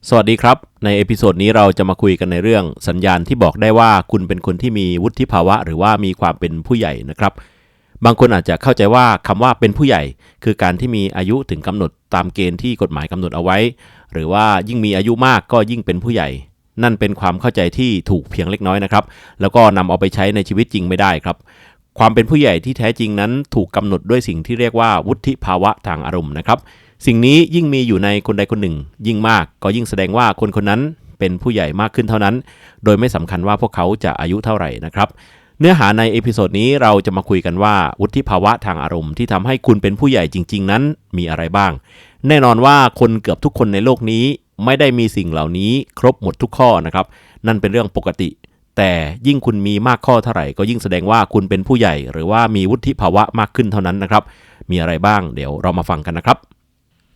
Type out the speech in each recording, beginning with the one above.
สวัสดีครับในเอพิโซดนี้เราจะมาคุยกันในเรื่องสัญญาณที่บอกได้ว่าคุณเป็นคนที่มีวุฒิภาวะหรือว่ามีความเป็นผู้ใหญ่นะครับบางคนอาจจะเข้าใจว่าคำว่าเป็นผู้ใหญ่คือการที่มีอายุถึงกำหนดตามเกณฑ์ที่กฎหมายกำหนดเอาไว้หรือว่ายิ่งมีอายุมากก็ยิ่งเป็นผู้ใหญ่นั่นเป็นความเข้าใจที่ถูกเพียงเล็กน้อยนะครับแล้วก็นำเอาไปใช้ในชีวิตจริงไม่ได้ครับความเป็นผู้ใหญ่ที่แท้จริงนั้นถูกกำหนดด้วยสิ่งที่เรียกว่าวุฒิภาวะทางอารมณ์นะครับสิ่งนี้ยิ่งมีอยู่ในคนใดคนหนึ่งยิ่งมากก็ยิ่งแสดงว่าคนคนนั้นเป็นผู้ใหญ่มากขึ้นเท่านั้นโดยไม่สำคัญว่าพวกเขาจะอายุเท่าไหร่นะครับเนื้อหาในเอพิโซดนี้เราจะมาคุยกันว่าวุฒิภาวะทางอารมณ์ที่ทำให้คุณเป็นผู้ใหญ่จริงๆนั้นมีอะไรบ้างแน่นอนว่าคนเกือบทุกคนในโลกนี้ไม่ได้มีสิ่งเหล่านี้ครบหมดทุกข้อนะครับนั่นเป็นเรื่องปกติแต่ยิ่งคุณมีมากข้อเท่าไหร่ก็ยิ่งแสดงว่าคุณเป็นผู้ใหญ่หรือว่ามีวุฒิภาวะมากขึ้นเท่านั้นนะครับมีอะไรบ้างเดี๋ยวเรามาฟังกันนะครับ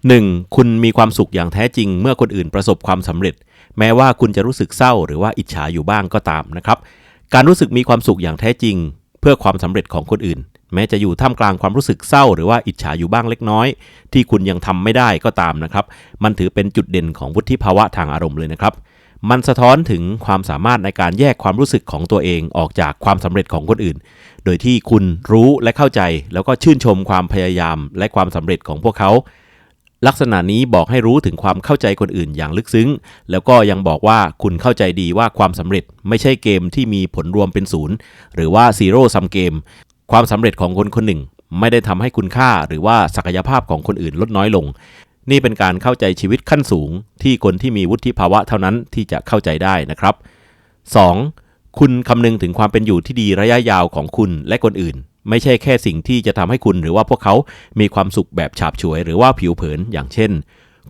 1. คุณมีความสุขอย่างแท้จริงเมื่อคนอื่นประสบความสำเร็จแม้ว่าคุณจะรู้สึกเศร้าหรือว่าอิจฉาอยู่บ้างก็ตามนะครับการรู้สึกมีความสุขอย่างแท้จริงเพื่อความสำเร็จของคนอื่นแม้จะอยู่ท่ามกลางความรู้สึกเศร้าหรือว่าอิจฉาอยู่บ้างเล็กน้อยที่คุณยังทำไม่ได้ก็ตามนะครับมันถือเป็นจุดเด่นของวุฒิภาวะทางอารมณ์เลยนะครับมันสะท้อนถึงความสามารถในการแยกความรู้สึกของตัวเองออกจากความสำเร็จของคนอื่นโดยที่คุณรู้และเข้าใจแล้วก็ชื่นชมความพยายามและความสำเร็จของพวกเขาลักษณะนี้บอกให้รู้ถึงความเข้าใจคนอื่นอย่างลึกซึ้งแล้วก็ยังบอกว่าคุณเข้าใจดีว่าความสำเร็จไม่ใช่เกมที่มีผลรวมเป็นศูนย์หรือว่าซีโร่ซัมเกมความสำเร็จของคนคนหนึ่งไม่ได้ทำให้คุณค่าหรือว่าศักยภาพของคนอื่นลดน้อยลงนี่เป็นการเข้าใจชีวิตขั้นสูงที่คนที่มีวุฒิภาวะเท่านั้นที่จะเข้าใจได้นะครับ 2. คุณคำนึงถึงความเป็นอยู่ที่ดีระยะยาวของคุณและคนอื่นไม่ใช่แค่สิ่งที่จะทำให้คุณหรือว่าพวกเขามีความสุขแบบฉาบฉวยหรือว่าผิวเผินอย่างเช่น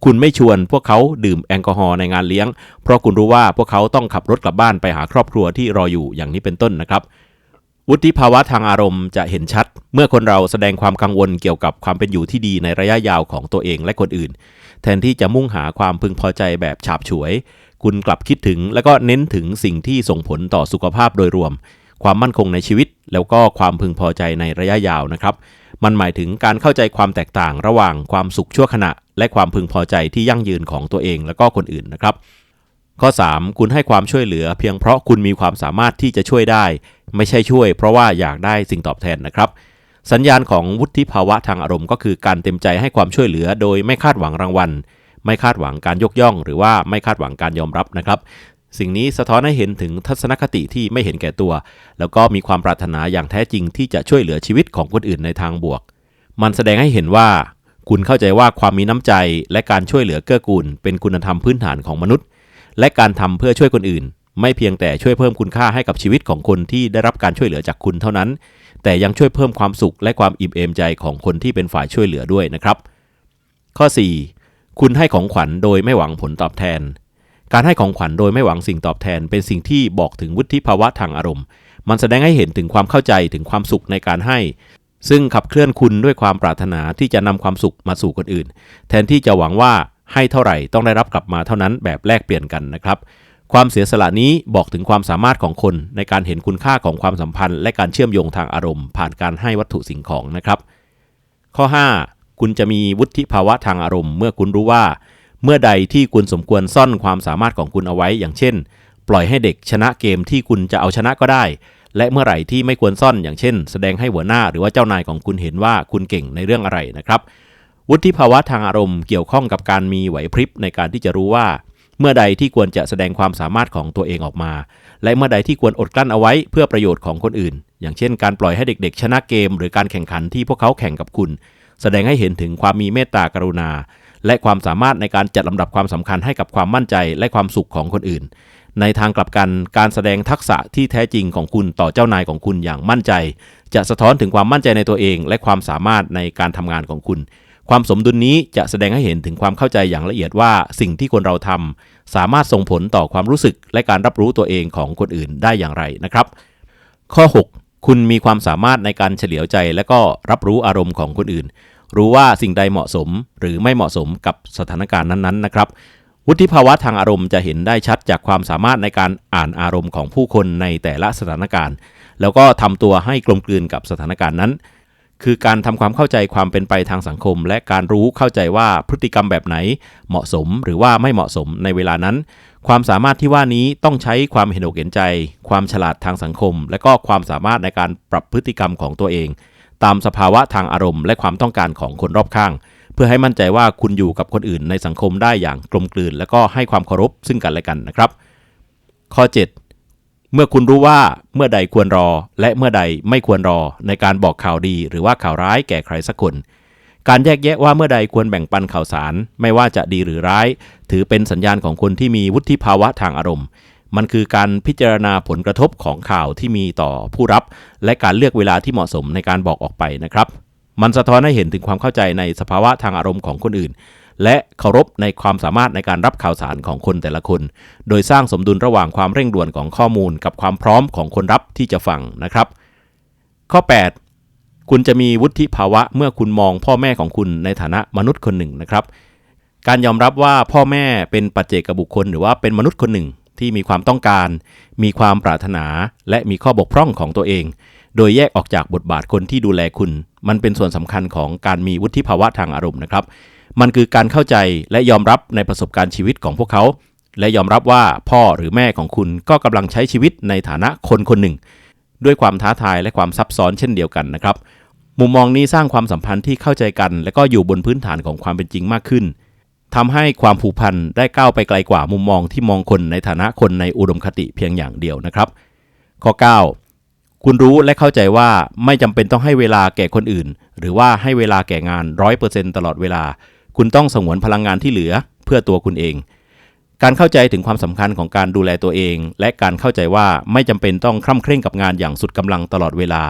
คุณไม่ชวนพวกเขาดื่มแอลกอฮอล์ในงานเลี้ยงเพราะคุณรู้ว่าพวกเขาต้องขับรถกลับบ้านไปหาครอบครัวที่รออยู่อย่างนี้เป็นต้นนะครับวุฒิภาวะทางอารมณ์จะเห็นชัดเมื่อคนเราแสดงความกังวลเกี่ยวกับความเป็นอยู่ที่ดีในระยะยาวของตัวเองและคนอื่นแทนที่จะมุ่งหาความพึงพอใจแบบฉาบฉวยคุณกลับคิดถึงและก็เน้นถึงสิ่งที่ส่งผลต่อสุขภาพโดยรวมความมั่นคงในชีวิตแล้วก็ความพึงพอใจในระยะยาวนะครับมันหมายถึงการเข้าใจความแตกต่างระหว่างความสุขชั่วขณะและความพึงพอใจที่ยั่งยืนของตัวเองและก็คนอื่นนะครับข้อ 3. คุณให้ความช่วยเหลือเพียงเพราะคุณมีความสามารถที่จะช่วยได้ไม่ใช่ช่วยเพราะว่าอยากได้สิ่งตอบแทนนะครับสัญญาณของวุฒิภาวะทางอารมณ์ก็คือการเต็มใจให้ความช่วยเหลือโดยไม่คาดหวังรางวัลไม่คาดหวังการยกย่องหรือว่าไม่คาดหวังการยอมรับนะครับสิ่งนี้สะท้อนให้เห็นถึงทัศนคติที่ไม่เห็นแก่ตัวแล้วก็มีความปรารถนาอย่างแท้จริงที่จะช่วยเหลือชีวิตของคนอื่นในทางบวกมันแสดงให้เห็นว่าคุณเข้าใจว่าความมีน้ำใจและการช่วยเหลือเกื้อกูลเป็นคุณธรรมพื้นฐานของมนุษย์และการทำเพื่อช่วยคนอื่นไม่เพียงแต่ช่วยเพิ่มคุณค่าให้กับชีวิตของคนที่ได้รับการช่วยเหลือจากคุณเท่านั้นแต่ยังช่วยเพิ่มความสุขและความอิ่มเอมใจของคนที่เป็นฝ่ายช่วยเหลือด้วยนะครับข้อ 4. คุณให้ของขวัญโดยไม่หวังผลตอบแทนการให้ของขวัญโดยไม่หวังสิ่งตอบแทนเป็นสิ่งที่บอกถึงวุฒิภาวะทางอารมณ์มันแสดงให้เห็นถึงความเข้าใจถึงความสุขในการให้ซึ่งขับเคลื่อนคุณด้วยความปรารถนาที่จะนำความสุขมาสู่คนอื่นแทนที่จะหวังว่าให้เท่าไหร่ต้องได้รับกลับมาเท่านั้นแบบแลกเปลี่ยนกันนะครับความเสียสละนี้บอกถึงความสามารถของคนในการเห็นคุณค่าของความสัมพันธ์และการเชื่อมโยงทางอารมณ์ผ่านการให้วัตถุสิ่งของนะครับข้อ 5. คุณจะมีวุฒิภาวะทางอารมณ์เมื่อคุณรู้ว่าเมื่อใดที่คุณสมควรซ่อนความสามารถของคุณเอาไว้อย่างเช่นปล่อยให้เด็กชนะเกมที่คุณจะเอาชนะก็ได้และเมื่อไหร่ที่ไม่ควรซ่อนอย่างเช่นแสดงให้หัวหน้าหรือว่าเจ้านายของคุณเห็นว่าคุณเก่งในเรื่องอะไรนะครับวุฒิภาวะทางอารมณ์เกี่ยวข้องกับการมีไหวพริบในการที่จะรู้ว่าเมื่อใดที่ควรจะแสดงความสามารถของตัวเองออกมาและเมื่อใดที่ควรอดกลั้นเอาไว้เพื่อประโยชน์ของคนอื่นอย่างเช่นการปล่อยให้เด็กๆชนะเกมหรือการแข่งขันที่พวกเขาแข่งกับคุณแสดงให้เห็นถึงความมีเมตตากรุณาและความสามารถในการจัดลำดับความสำคัญให้กับความมั่นใจและความสุขของคนอื่นในทางกลับกันการแสดงทักษะที่แท้จริงของคุณต่อเจ้านายของคุณอย่างมั่นใจจะสะท้อนถึงความมั่นใจในตัวเองและความสามารถในการทำงานของคุณความสมดุลนี้จะแสดงให้เห็นถึงความเข้าใจอย่างละเอียดว่าสิ่งที่คนเราทำสามารถส่งผลต่อความรู้สึกและการรับรู้ตัวเองของคนอื่นได้อย่างไรนะครับข้อ 6. คุณมีความสามารถในการเฉลียวใจและก็รับรู้อารมณ์ของคนอื่นรู้ว่าสิ่งใดเหมาะสมหรือไม่เหมาะสมกับสถานการณ์นั้นๆนะครับวุฒิภาวะทางอารมณ์จะเห็นได้ชัดจากความสามารถในการอ่านอารมณ์ของผู้คนในแต่ละสถานการณ์แล้วก็ทำตัวให้กลมกลืนกับสถานการณ์นั้น คือการทำความเข้าใจความเป็นไปทางสังคมและการรู้เข้าใจว่าพฤติกรรมแบบไหนเหมาะสมหรือว่าไม่เหมาะสมในเวลานั้นความสามารถที่ว่านี้ต้องใช้ความเห็นอกเห็นใจความฉลาดทางสังคมและก็ความสามารถในการปรับพฤติกรรมของตัวเองตามสภาวะทางอารมณ์และความต้องการของคนรอบข้างเพื่อให้มั่นใจว่าคุณอยู่กับคนอื่นในสังคมได้อย่างกลมกลืนและก็ให้ความเคารพซึ่งกันและกันนะครับข้อ 7เมื่อคุณรู้ว่าเมื่อใดควรรอและเมื่อใดไม่ควรรอในการบอกข่าวดีหรือว่าข่าวร้ายแก่ใครสักคนการแยกแยะว่าเมื่อใดควรแบ่งปันข่าวสารไม่ว่าจะดีหรือร้ายถือเป็นสัญญาณของคนที่มีวุฒิภาวะทางอารมณ์มันคือการพิจารณาผลกระทบของข่าวที่มีต่อผู้รับและการเลือกเวลาที่เหมาะสมในการบอกออกไปนะครับมันสะท้อนให้เห็นถึงความเข้าใจในสภาวะทางอารมณ์ของคนอื่นและเคารพในความสามารถในการรับข่าวสารของคนแต่ละคนโดยสร้างสมดุลระหว่างความเร่งด่วนของข้อมูลกับความพร้อมของคนรับที่จะฟังนะครับข้อ 8 คุณจะมีวุฒิภาวะเมื่อคุณมองพ่อแม่ของคุณในฐานะมนุษย์คนหนึ่งนะครับการยอมรับว่าพ่อแม่เป็นปัจเจกบุคคลหรือว่าเป็นมนุษย์คนหนึ่งที่มีความต้องการมีความปรารถนาและมีข้อบกพร่องของตัวเองโดยแยกออกจากบทบาทคนที่ดูแลคุณมันเป็นส่วนสำคัญของการมีวุฒิภาวะทางอารมณ์นะครับมันคือการเข้าใจและยอมรับในประสบการณ์ชีวิตของพวกเขาและยอมรับว่าพ่อหรือแม่ของคุณก็กำลังใช้ชีวิตในฐานะคนคนหนึ่งด้วยความท้าทายและความซับซ้อนเช่นเดียวกันนะครับมุมมองนี้สร้างความสัมพันธ์ที่เข้าใจกันและก็อยู่บนพื้นฐานของความเป็นจริงมากขึ้นทำให้ความผูกพันได้ก้าวไปไกลกว่ามุมมองที่มองคนในฐานะคนในอุดมคติเพียงอย่างเดียวนะครับข้อ 9คุณรู้และเข้าใจว่าไม่จำเป็นต้องให้เวลาแก่คนอื่นหรือว่าให้เวลาแก่งาน 100% ตลอดเวลาคุณต้องสงวนพลังงานที่เหลือเพื่อตัวคุณเองการเข้าใจถึงความสำคัญของการดูแลตัวเองและการเข้าใจว่าไม่จำเป็นต้องคร่ำเคร่งกับงานอย่างสุดกำลังตลอดเวลา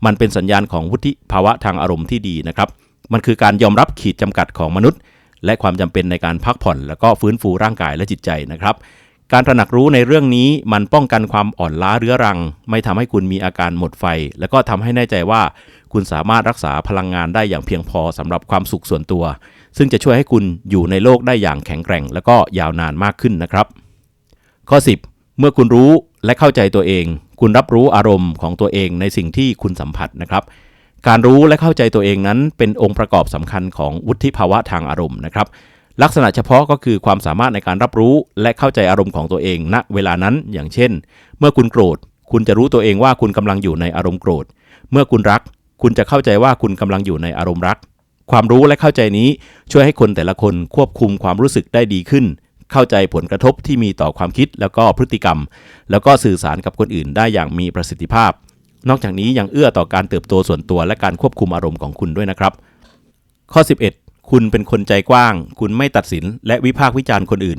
มันเป็นสัญญาณของวุฒิภาวะทางอารมณ์ที่ดีนะครับมันคือการยอมรับขีดจำกัดของมนุษย์และความจำเป็นในการพักผ่อนแล้วก็ฟื้นฟูร่างกายและจิตใจนะครับการตระหนักรู้ในเรื่องนี้มันป้องกันความอ่อนล้าเรื้อรังไม่ทำให้คุณมีอาการหมดไฟแล้วก็ทำให้แน่ใจว่าคุณสามารถรักษาพลังงานได้อย่างเพียงพอสำหรับความสุขส่วนตัวซึ่งจะช่วยให้คุณอยู่ในโลกได้อย่างแข็งแกร่งและก็ยาวนานมากขึ้นนะครับข้อ 10เมื่อคุณรู้และเข้าใจตัวเองคุณรับรู้อารมณ์ของตัวเองในสิ่งที่คุณสัมผัสนะครับการรู้และเข้าใจตัวเองนั้นเป็นองค์ประกอบสำคัญของวุฒิภาวะทางอารมณ์นะครับลักษณะเฉพาะก็คือความสามารถในการรับรู้และเข้าใจอารมณ์ของตัวเองณเวลานั้นอย่างเช่นเมื่อคุณโกรธคุณจะรู้ตัวเองว่าคุณกำลังอยู่ในอารมณ์โกรธเมื่อคุณรักคุณจะเข้าใจว่าคุณกำลังอยู่ในอารมณ์รักความรู้และเข้าใจนี้ช่วยให้คนแต่ละคนควบคุมความรู้สึกได้ดีขึ้นเข้าใจผลกระทบที่มีต่อความคิดแล้วก็พฤติกรรมแล้วก็สื่อสารกับคนอื่นได้อย่างมีประสิทธิภาพนอกจากนี้ยังเอื้อต่อการเติบโตส่วนตัวและการควบคุมอารมณ์ของคุณด้วยนะครับข้อ 11คุณเป็นคนใจกว้างคุณไม่ตัดสินและวิพากษ์วิจารณ์คนอื่น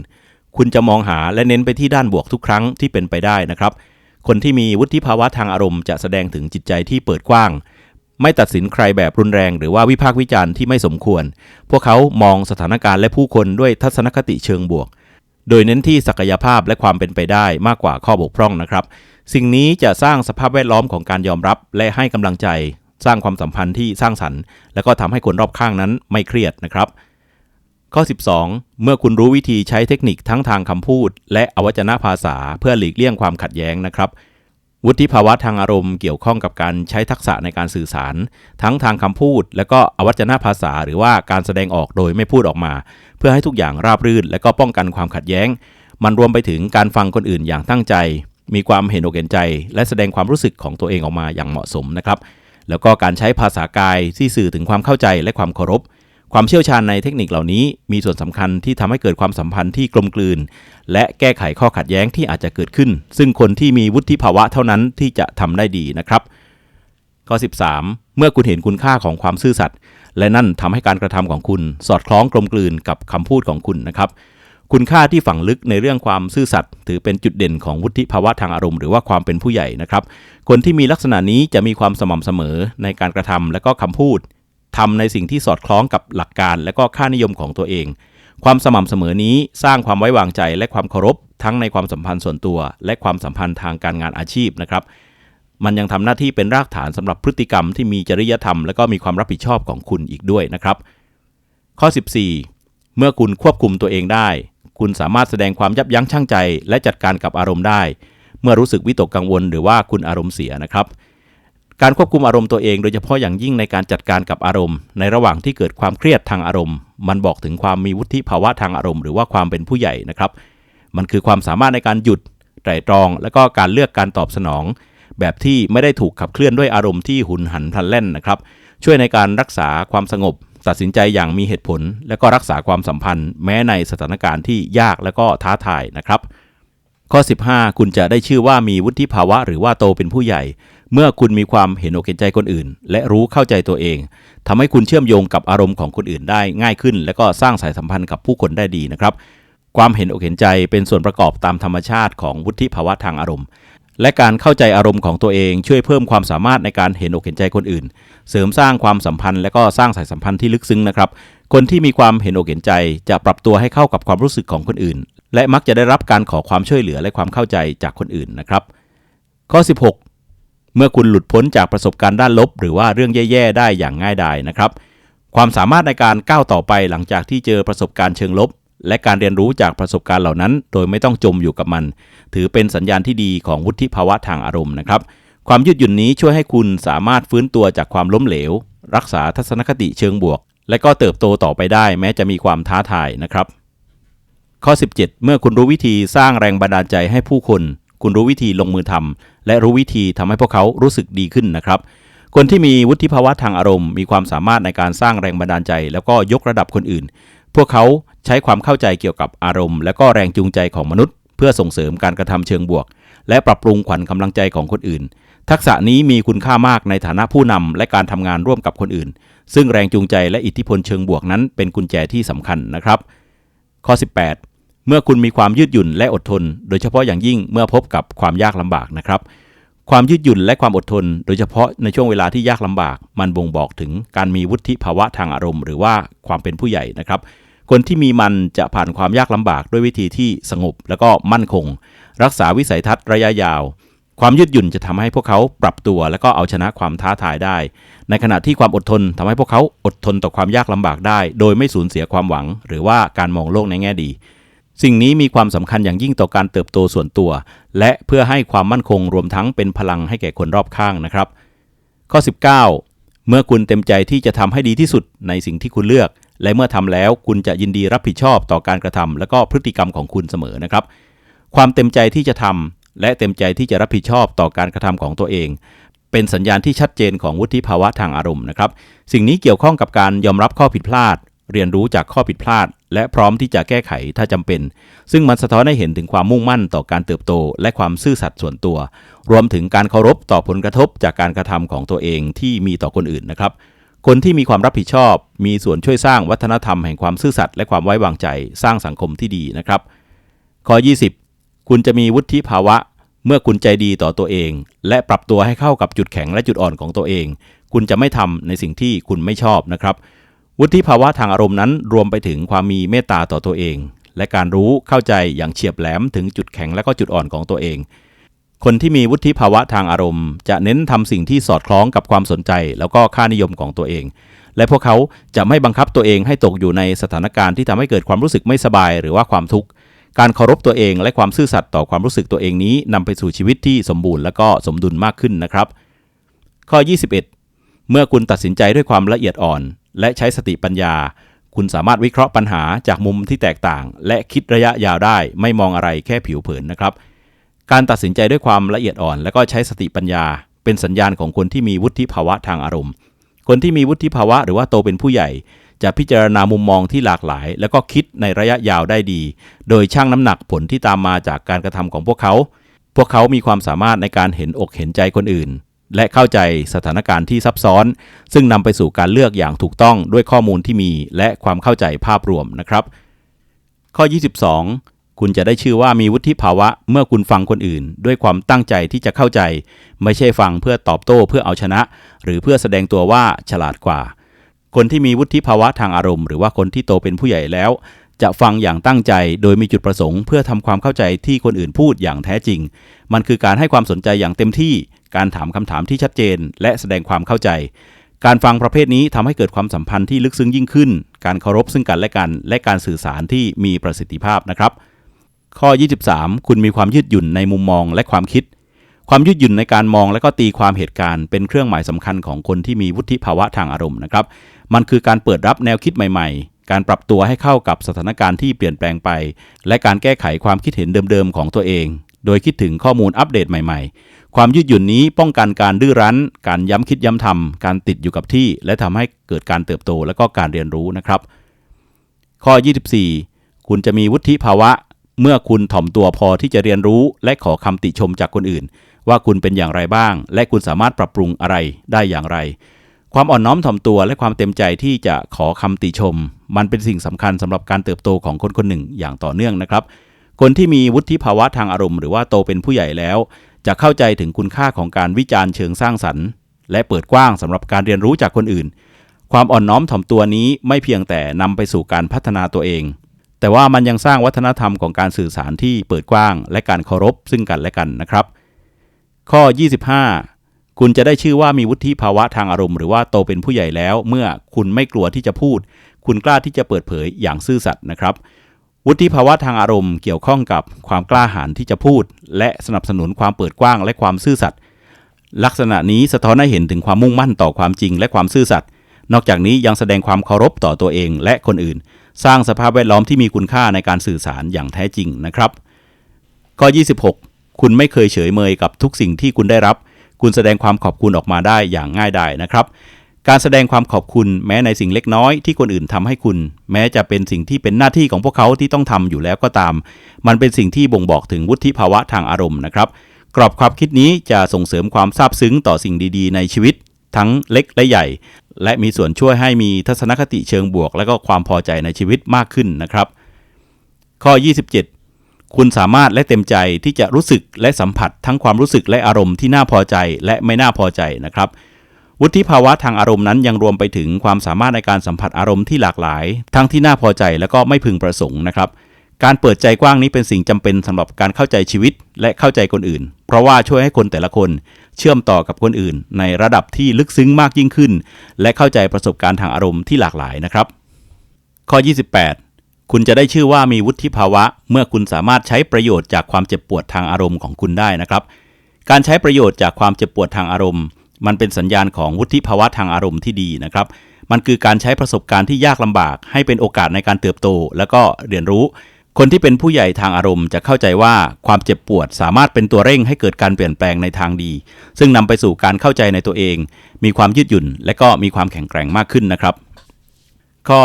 คุณจะมองหาและเน้นไปที่ด้านบวกทุกครั้งที่เป็นไปได้นะครับคนที่มีวุฒิภาวะทางอารมณ์จะแสดงถึงจิตใจที่เปิดกว้างไม่ตัดสินใครแบบรุนแรงหรือว่าวิพากษ์วิจารณ์ที่ไม่สมควรพวกเขามองสถานการณ์และผู้คนด้วยทัศนคติเชิงบวกโดยเน้นที่ศักยภาพและความเป็นไปได้มากกว่าข้อบกพร่องนะครับสิ่งนี้จะสร้างสภาพแวดล้อมของการยอมรับและให้กำลังใจสร้างความสัมพันธ์ที่สร้างสรรค์และก็ทำให้คนรอบข้างนั้นไม่เครียดนะครับข้อ 12เมื่อคุณรู้วิธีใช้เทคนิคทั้งทางคำพูดและอวัจนภาษาเพื่อหลีกเลี่ยงความขัดแย้งนะครับวุฒิภาวะทางอารมณ์เกี่ยวข้องกับการใช้ทักษะในการสื่อสารทั้งทางคำพูดและก็อวัจนภาษาหรือว่าการแสดงออกโดยไม่พูดออกมาเพื่อให้ทุกอย่างราบรื่นและก็ป้องกันความขัดแย้งมันรวมไปถึงการฟังคนอื่นอย่างตั้งใจมีความเห็นอกเห็นใจและแสดงความรู้สึกของตัวเองออกมาอย่างเหมาะสมนะครับแล้วก็การใช้ภาษากายที่สื่อถึงความเข้าใจและความเคารพความเชี่ยวชาญในเทคนิคเหล่านี้มีส่วนสำคัญที่ทำให้เกิดความสัมพันธ์ที่กลมกลืนและแก้ไขข้อขัดแย้งที่อาจจะเกิดขึ้นซึ่งคนที่มีวุฒิภาวะเท่านั้นที่จะทำได้ดีนะครับข้อ 13เมื่อคุณเห็นคุณค่าของความซื่อสัตย์และนั่นทำให้การกระทำของคุณสอดคล้องกลมกลืนกับคำพูดของคุณนะครับคุณค่าที่ฝังลึกในเรื่องความซื่อสัตย์ถือเป็นจุดเด่นของวุฒิภาวะทางอารมณ์หรือว่าความเป็นผู้ใหญ่นะครับคนที่มีลักษณะนี้จะมีความสม่ำเสมอในการกระทำและก็คำพูดทำในสิ่งที่สอดคล้องกับหลักการและก็ค่านิยมของตัวเองความสม่ำเสมอนี้สร้างความไว้วางใจและความเคารพทั้งในความสัมพันธ์ส่วนตัวและความสัมพันธ์ทางการงานอาชีพนะครับมันยังทำหน้าที่เป็นรากฐานสำหรับพฤติกรรมที่มีจริยธรรมและก็มีความรับผิดชอบของคุณอีกด้วยนะครับข้อ 14เมื่อคุณควบคุมตัวเองได้คุณสามารถแสดงความยับยั้งชั่งใจและจัดการกับอารมณ์ได้เมื่อรู้สึกวิตกกังวลหรือว่าคุณอารมณ์เสียนะครับ การควบคุมอารมณ์ตัวเองโดยเฉพาะอย่างยิ่งในการจัดการกับอารมณ์ในระหว่างที่เกิดความเครียดทางอารมณ์มันบอกถึงความมีวุฒิภาวะทางอารมณ์หรือว่าความเป็นผู้ใหญ่นะครับมันคือความสามารถในการหยุดไตร่ตรองและก็การเลือกการตอบสนองแบบที่ไม่ได้ถูกขับเคลื่อนด้วยอารมณ์ที่หุนหันพลันแล่นนะครับช่วยในการรักษาความสงบตัดสินใจอย่างมีเหตุผลและก็รักษาความสัมพันธ์แม้ในสถานการณ์ที่ยากและก็ท้าทายนะครับข้อ15คุณจะได้ชื่อว่ามีวุฒิภาวะหรือว่าโตเป็นผู้ใหญ่เมื่อคุณมีความเห็นอกเห็นใจคนอื่นและรู้เข้าใจตัวเองทำให้คุณเชื่อมโยงกับอารมณ์ของคนอื่นได้ง่ายขึ้นและก็สร้างสายสัมพันธ์กับผู้คนได้ดีนะครับความเห็นอกเห็นใจเป็นส่วนประกอบตามธรรมชาติของวุฒิภาวะทางอารมณ์และการเข้าใจอารมณ์ของตัวเองช่วยเพิ่มความสามารถในการเห็นอกเห็นใจคนอื่นเสริมสร้างความสัมพันธ์และก็สร้างสายสัมพันธ์ที่ลึกซึ้งนะครับคนที่มีความเห็นอกเห็นใจจะปรับตัวให้เข้ากับความรู้สึกของคนอื่นและมักจะได้รับการขอความช่วยเหลือและความเข้าใจจากคนอื่นนะครับข้อ16เมื่อคุณหลุดพ้นจากประสบการณ์ด้านลบหรือว่าเรื่องแย่ๆได้อย่างง่ายดายนะครับความสามารถในการก้าวต่อไปหลังจากที่เจอประสบการณ์เชิงลบและการเรียนรู้จากประสบการณ์เหล่านั้นโดยไม่ต้องจมอยู่กับมันถือเป็นสัญญาณที่ดีของวุฒิภาวะทางอารมณ์นะครับความยืดหยุ่นนี้ช่วยให้คุณสามารถฟื้นตัวจากความล้มเหลวรักษาทัศนคติเชิงบวกและก็เติบโตต่อไปได้แม้จะมีความท้าทายนะครับข้อ17เมื่อคุณรู้วิธีสร้างแรงบันดาลใจให้ผู้คนคุณรู้วิธีลงมือทำและรู้วิธีทำให้พวกเขารู้สึกดีขึ้นนะครับคนที่มีวุฒิภาวะทางอารมณ์มีความสามารถในการสร้างแรงบันดาลใจแล้วก็ยกระดับคนอื่นพวกเขาใช้ความเข้าใจเกี่ยวกับอารมณ์และก็แรงจูงใจของมนุษย์เพื่อส่งเสริมการกระทำเชิงบวกและปรับปรุงขวัญกำลังใจของคนอื่นทักษะนี้มีคุณค่ามากในฐานะผู้นำและการทำงานร่วมกับคนอื่นซึ่งแรงจูงใจและอิทธิพลเชิงบวกนั้นเป็นกุญแจที่สำคัญนะครับข้อ18เมื่อคุณมีความยืดหยุ่นและอดทนโดยเฉพาะอย่างยิ่งเมื่อพบกับความยากลำบากนะครับความยืดหยุ่นและความอดทนโดยเฉพาะในช่วงเวลาที่ยากลำบากมันบ่งบอกถึงการมีวุฒิภาวะทางอารมณ์หรือว่าความเป็นผู้ใหญ่นะครับคนที่มีมันจะผ่านความยากลำบากด้วยวิธีที่สงบและก็มั่นคงรักษาวิสัยทัศน์ระยะยาวความยืดหยุ่นจะทำให้พวกเขาปรับตัวและก็เอาชนะความท้าทายได้ในขณะที่ความอดทนทำให้พวกเขาอดทนต่อความยากลำบากได้โดยไม่สูญเสียความหวังหรือว่าการมองโลกในแง่ดีสิ่งนี้มีความสำคัญอย่างยิ่งต่อการเติบโตส่วนตัวและเพื่อให้ความมั่นคงรวมทั้งเป็นพลังให้แก่คนรอบข้างนะครับข้อ19เมื่อคุณเต็มใจที่จะทำให้ดีที่สุดในสิ่งที่คุณเลือกและเมื่อทำแล้วคุณจะยินดีรับผิดชอบต่อการกระทำและก็พฤติกรรมของคุณเสมอนะครับความเต็มใจที่จะทำและเต็มใจที่จะรับผิดชอบต่อการกระทำของตัวเองเป็นสัญญาณที่ชัดเจนของวุฒิภาวะทางอารมณ์นะครับสิ่งนี้เกี่ยวข้องกับการยอมรับข้อผิดพลาดเรียนรู้จากข้อผิดพลาดและพร้อมที่จะแก้ไขถ้าจำเป็นซึ่งมันสะท้อนให้เห็นถึงความมุ่งมั่นต่อการเติบโตและความซื่อสัตย์ส่วนตัวรวมถึงการเคารพต่อผลกระทบจากการกระทำของตัวเองที่มีต่อคนอื่นนะครับคนที่มีความรับผิดชอบมีส่วนช่วยสร้างวัฒนธรรมแห่งความซื่อสัตย์และความไว้วางใจสร้างสังคมที่ดีนะครับข้อ20คุณจะมีวุฒิภาวะเมื่อคุณใจดีต่อตัวเองและปรับตัวให้เข้ากับจุดแข็งและจุดอ่อนของตัวเองคุณจะไม่ทำในสิ่งที่คุณไม่ชอบนะครับวุฒิภาวะทางอารมณ์นั้นรวมไปถึงความมีเมตตาต่อตัวเองและการรู้เข้าใจอย่างเฉียบแหลมถึงจุดแข็งและก็จุดอ่อนของตัวเองคนที่มีวุฒิภาวะทางอารมณ์จะเน้นทำสิ่งที่สอดคล้องกับความสนใจแล้วก็ค่านิยมของตัวเองและพวกเขาจะไม่บังคับตัวเองให้ตกอยู่ในสถานการณ์ที่ทำให้เกิดความรู้สึกไม่สบายหรือว่าความทุกข์การเคารพตัวเองและความซื่อสัตย์ต่อความรู้สึกตัวเองนี้นำไปสู่ชีวิตที่สมบูรณ์และก็สมดุลมากขึ้นนะครับข้อ21เมื่อคุณตัดสินใจด้วยความละเอียดอ่อนและใช้สติปัญญาคุณสามารถวิเคราะห์ปัญหาจากมุมที่แตกต่างและคิดระยะยาวได้ไม่มองอะไรแค่ผิวเผินนะครับการตัดสินใจด้วยความละเอียดอ่อนและก็ใช้สติปัญญาเป็นสัญญาณของคนที่มีวุฒิภาวะทางอารมณ์คนที่มีวุฒิภาวะหรือว่าโตเป็นผู้ใหญ่จะพิจารณามุมมองที่หลากหลายแล้วก็คิดในระยะยาวได้ดีโดยชั่งน้ำหนักผลที่ตามมาจากการกระทำของพวกเขามีความสามารถในการเห็นอกเห็นใจคนอื่นและเข้าใจสถานการณ์ที่ซับซ้อนซึ่งนำไปสู่การเลือกอย่างถูกต้องด้วยข้อมูลที่มีและความเข้าใจภาพรวมนะครับข้อ22คุณจะได้ชื่อว่ามีวุฒิภาวะเมื่อคุณฟังคนอื่นด้วยความตั้งใจที่จะเข้าใจไม่ใช่ฟังเพื่อตอบโต้เพื่อเอาชนะหรือเพื่อแสดงตัวว่าฉลาดกว่าคนที่มีวุฒิภาวะทางอารมณ์หรือว่าคนที่โตเป็นผู้ใหญ่แล้วจะฟังอย่างตั้งใจโดยมีจุดประสงค์เพื่อทำความเข้าใจที่คนอื่นพูดอย่างแท้จริงมันคือการให้ความสนใจอย่างเต็มที่การถามคำถามที่ชัดเจนและแสดงความเข้าใจการฟังประเภทนี้ทำให้เกิดความสัมพันธ์ที่ลึกซึ้งยิ่งขึ้นการเคารพซึ่งกันและกันและการสื่อสารที่มีประสิทธิภาพนะครับข้อ23คุณมีความยืดหยุ่นในมุมมองและความคิด ความยืดหยุ่นในการมองและก็ตีความเหตุการณ์เป็นเครื่องหมายสำคัญของคนที่มีวุฒิภาวะทางอารมณ์นะครับมันคือการเปิดรับแนวคิดใหม่ๆการปรับตัวให้เข้ากับสถานการณ์ที่เปลี่ยนแปลงไปและการแก้ไขความคิดเห็นเดิมๆของตัวเองโดยคิดถึงข้อมูลอัปเดตใหม่ๆความยืดหยุ่นนี้ป้องกันการดื้อรั้นการย้ำคิดย้ำทำการติดอยู่กับที่และทำให้เกิดการเติบโตและก็การเรียนรู้นะครับข้อ 24 คุณจะมีวุฒิภาวะเมื่อคุณถ่อมตัวพอที่จะเรียนรู้และขอคำติชมจากคนอื่นว่าคุณเป็นอย่างไรบ้างและคุณสามารถปรับปรุงอะไรได้อย่างไรความอ่อนน้อมถ่อมตัวและความเต็มใจที่จะขอคำติชมมันเป็นสิ่งสำคัญสำหรับการเติบโตของคนคนหนึ่งอย่างต่อเนื่องนะครับคนที่มีวุฒิภาวะทางอารมณ์หรือว่าโตเป็นผู้ใหญ่แล้วจะเข้าใจถึงคุณค่าของการวิจารณ์เชิงสร้างสรรค์และเปิดกว้างสำหรับการเรียนรู้จากคนอื่นความอ่อนน้อมถ่อมตัวนี้ไม่เพียงแต่นำไปสู่การพัฒนาตัวเองแต่ว่ามันยังสร้างวัฒนธรรมของการสื่อสารที่เปิดกว้างและการเคารพซึ่งกันและกันนะครับข้อ 25 คุณจะได้ชื่อว่ามีวุฒิภาวะทางอารมณ์หรือว่าโตเป็นผู้ใหญ่แล้วเมื่อคุณไม่กลัวที่จะพูดคุณกล้าที่จะเปิดเผยอย่างซื่อสัตย์นะครับวุฒิภาวะทางอารมณ์เกี่ยวข้องกับความกล้าหาญที่จะพูดและสนับสนุนความเปิดกว้างและความซื่อสัตย์ลักษณะนี้สะท้อนให้เห็นถึงความมุ่งมั่นต่อความจริงและความซื่อสัตย์นอกจากนี้ยังแสดงความเคารพต่อตัวเองและคนอื่นสร้างสภาพแวดล้อมที่มีคุณค่าในการสื่อสารอย่างแท้จริงนะครับข้อ 26 คุณไม่เคยเฉยเมยกับทุกสิ่งที่คุณได้รับคุณแสดงความขอบคุณออกมาได้อย่างง่ายดายนะครับการแสดงความขอบคุณแม้ในสิ่งเล็กน้อยที่คนอื่นทำให้คุณแม้จะเป็นสิ่งที่เป็นหน้าที่ของพวกเขาที่ต้องทำอยู่แล้วก็ตามมันเป็นสิ่งที่บ่งบอกถึงวุฒิภาวะทางอารมณ์นะครับกรอบความคิดนี้จะส่งเสริมความซาบซึ้งต่อสิ่งดีๆในชีวิตทั้งเล็กและใหญ่และมีส่วนช่วยให้มีทัศนคติเชิงบวกและก็ความพอใจในชีวิตมากขึ้นนะครับข้อ 27 คุณสามารถและเต็มใจที่จะรู้สึกและสัมผัสทั้งความรู้สึกและอารมณ์ที่น่าพอใจและไม่น่าพอใจนะครับวุฒิภาวะทางอารมณ์นั้นยังรวมไปถึงความสามารถในการสัมผัสอารมณ์ที่หลากหลายทั้งที่น่าพอใจและก็ไม่พึงประสงค์นะครับการเปิดใจกว้างนี้เป็นสิ่งจำเป็นสำหรับการเข้าใจชีวิตและเข้าใจคนอื่นเพราะว่าช่วยให้คนแต่ละคนเชื่อมต่อกับคนอื่นในระดับที่ลึกซึ้งมากยิ่งขึ้นและเข้าใจประสบการณ์ทางอารมณ์ที่หลากหลายนะครับข้อ 28 คุณจะได้ชื่อว่ามีวุฒิภาวะเมื่อคุณสามารถใช้ประโยชน์จากความเจ็บปวดทางอารมณ์ของคุณได้นะครับการใช้ประโยชน์จากความเจ็บปวดทางอารมณ์มันเป็นสัญญาณของวุฒิภาวะทางอารมณ์ที่ดีนะครับมันคือการใช้ประสบการณ์ที่ยากลำบากให้เป็นโอกาสในการเติบโตและก็เรียนรู้คนที่เป็นผู้ใหญ่ทางอารมณ์จะเข้าใจว่าความเจ็บปวดสามารถเป็นตัวเร่งให้เกิดการเปลี่ยนแปลงในทางดีซึ่งนำไปสู่การเข้าใจในตัวเองมีความยืดหยุ่นและก็มีความแข็งแกร่งมากขึ้นนะครับข้อ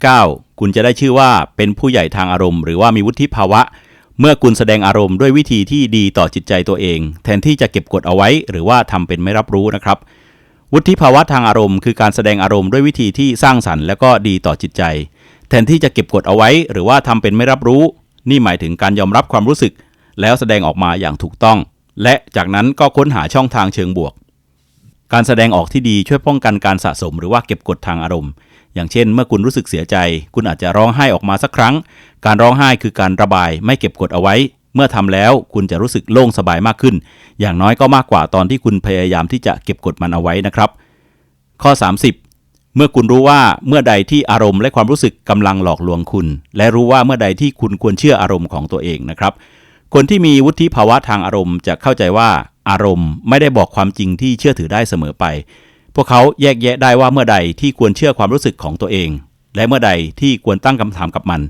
29 คุณจะได้ชื่อว่าเป็นผู้ใหญ่ทางอารมณ์หรือว่ามีวุฒิภาวะเมื่อคุณแสดงอารมณ์ด้วยวิธีที่ดีต่อจิตใจตัวเองแทนที่จะเก็บกดเอาไว้หรือว่าทำเป็นไม่รับรู้นะครับวุฒิภาวะทางอารมณ์คือการแสดงอารมณ์ด้วยวิธีที่สร้างสรรค์และก็ดีต่อจิตใจแทนที่จะเก็บกดเอาไว้หรือว่าทำเป็นไม่รับรู้นี่หมายถึงการยอมรับความรู้สึกแล้วแสดงออกมาอย่างถูกต้องและจากนั้นก็ค้นหาช่องทางเชิงบวกการแสดงออกที่ดีช่วยป้องกันการสะสมหรือว่าเก็บกดทางอารมณ์อย่างเช่นเมื่อคุณรู้สึกเสียใจคุณอาจจะร้องไห้ออกมาสักครั้งการร้องไห้คือการระบายไม่เก็บกดเอาไว้เมื่อทำแล้วคุณจะรู้สึกโล่งสบายมากขึ้นอย่างน้อยก็มากกว่าตอนที่คุณพยายามที่จะเก็บกดมันเอาไว้นะครับข้อ 30 เมื่อคุณรู้ว่าเมื่อใดที่อารมณ์และความรู้สึกกำลังหลอกลวงคุณและรู้ว่าเมื่อใดที่คุณควรเชื่ออารมณ์ของตัวเองนะครับคนที่มีวุฒิภาวะทางอารมณ์จะเข้าใจว่าอารมณ์ไม่ได้บอกความจริงที่เชื่อถือได้เสมอไปพวกเขาแยกแยะได้ว่าเมื่อใดที่ควรเชื่อความรู้สึกของตัวเองและเมื่อใดที่ควรตั้งคำถามกับมัน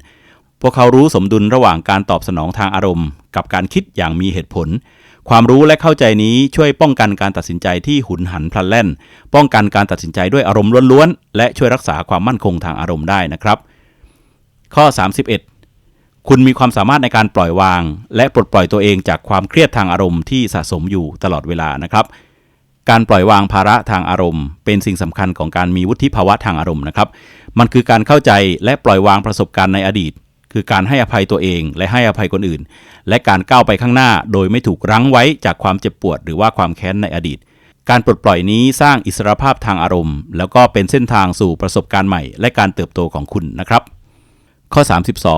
พวกเขารู้สมดุลระหว่างการตอบสนองทางอารมณ์กับการคิดอย่างมีเหตุผลความรู้และเข้าใจนี้ช่วยป้องกันการตัดสินใจที่หุนหันพลันแล่นป้องกันการตัดสินใจด้วยอารมณ์ล้วนๆและช่วยรักษาความมั่นคงทางอารมณ์ได้นะครับข้อ 31 คุณมีความสามารถในการปล่อยวางและปลดปล่อยตัวเองจากความเครียดทางอารมณ์ที่สะสมอยู่ตลอดเวลานะครับการปล่อยวางภาระทางอารมณ์เป็นสิ่งสำคัญของการมีวุฒิภาวะทางอารมณ์นะครับมันคือการเข้าใจและปล่อยวางประสบการณ์ในอดีตคือการให้อภัยตัวเองและให้อภัยคนอื่นและการก้าวไปข้างหน้าโดยไม่ถูกรั้งไว้จากความเจ็บปวดหรือว่าความแค้นในอดีตการปลดปล่อยนี้สร้างอิสรภาพทางอารมณ์แล้วก็เป็นเส้นทางสู่ประสบการณ์ใหม่และการเติบโตของคุณนะครับข้อ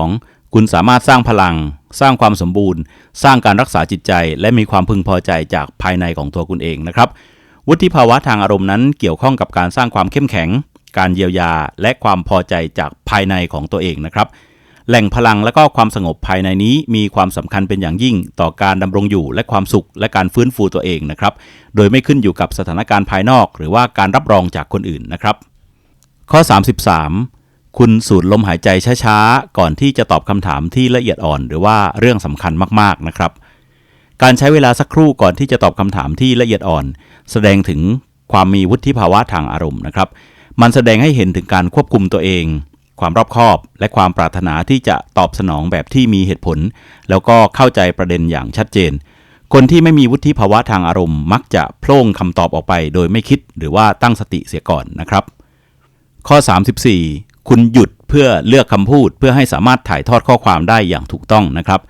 32 คุณสามารถสร้างพลังสร้างความสมบูรณ์สร้างการรักษาจิตใจและมีความพึงพอใจจากภายในของตัวคุณเองนะครับวุฒิภาวะทางอารมณ์นั้นเกี่ยวข้องกับการสร้างความเข้มแข็งการเยียวยาและความพอใจจากภายในของตัวเองนะครับ แหล่งพลังและก็ความสงบภายในนี้มีความสำคัญเป็นอย่างยิ่งต่อการดำรงอยู่และความสุขและการฟื้นฟูตัวเองนะครับโดยไม่ขึ้นอยู่กับสถานการณ์ภายนอกหรือว่าการรับรองจากคนอื่นนะครับข้อ33คุณสูดลมหายใจช้าๆก่อนที่จะตอบคำถามที่ละเอียดอ่อนหรือว่าเรื่องสำคัญมากๆนะครับการใช้เวลาสักครู่ก่อนที่จะตอบคำถามที่ละเอียดอ่อนแสดงถึงความมีวุฒิภาวะทางอารมณ์นะครับมันแสดงให้เห็นถึงการควบคุมตัวเองความรอบคอบและความปรารถนาที่จะตอบสนองแบบที่มีเหตุผลแล้วก็เข้าใจประเด็นอย่างชัดเจนคนที่ไม่มีวุฒิภาวะทางอารมณ์มักจะโพล่งคำตอบออกไปโดยไม่คิดหรือว่าตั้งสติเสียก่อนนะครับข้อ34คุณหยุดเพื่อเลือกคำพูดเพื่อให้สามารถถ่ายทอดข้อความได้อย่างถูกต้องนะครับ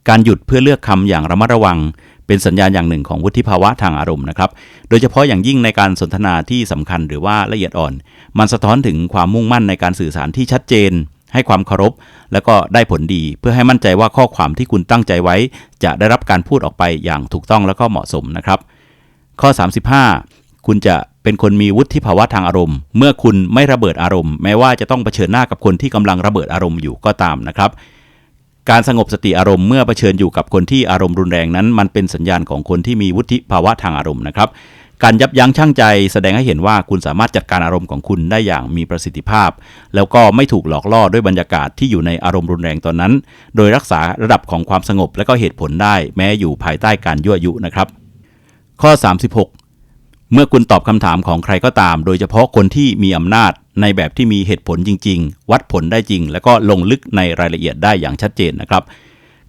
การหยุดเพื่อเลือกคำอย่างระมัดระวังเป็นสัญญาณอย่างหนึ่งของวุฒิภาวะทางอารมณ์นะครับโดยเฉพาะอย่างยิ่งในการสนทนาที่สำคัญหรือว่าละเอียดอ่อนมันสะท้อนถึงความมุ่งมั่นในการสื่อสารที่ชัดเจนให้ความเคารพแล้วก็ได้ผลดีเพื่อให้มั่นใจว่าข้อความที่คุณตั้งใจไว้จะได้รับการพูดออกไปอย่างถูกต้องแล้วก็เหมาะสมนะครับข้อ35คุณจะเป็นคนมีวุฒิภาวะทางอารมณ์เมื่อคุณไม่ระเบิดอารมณ์แม้ว่าจะต้องเผชิญหน้ากับคนที่กำลังระเบิดอารมณ์อยู่ก็ตามนะครับการสงบสติอารมณ์เมื่อเผชิญอยู่กับคนที่อารมณ์รุนแรงนั้นมันเป็นสัญญาณของคนที่มีวุฒิภาวะทางอารมณ์นะครับการยับยั้งชั่งใจแสดงให้เห็นว่าคุณสามารถจัดการอารมณ์ของคุณได้อย่างมีประสิทธิภาพแล้วก็ไม่ถูกหลอกล่อด้วยบรรยากาศที่อยู่ในอารมณ์รุนแรงตอนนั้นโดยรักษาระดับของความสงบและก็เหตุผลได้แม้อยู่ภายใต้การยั่วยุนะครับข้อ36เมื่อคุณตอบคำถามของใครก็ตามโดยเฉพาะคนที่มีอำนาจในแบบที่มีเหตุผลจริงๆวัดผลได้จริงแล้วก็ลงลึกในรายละเอียดได้อย่างชัดเจนนะครับ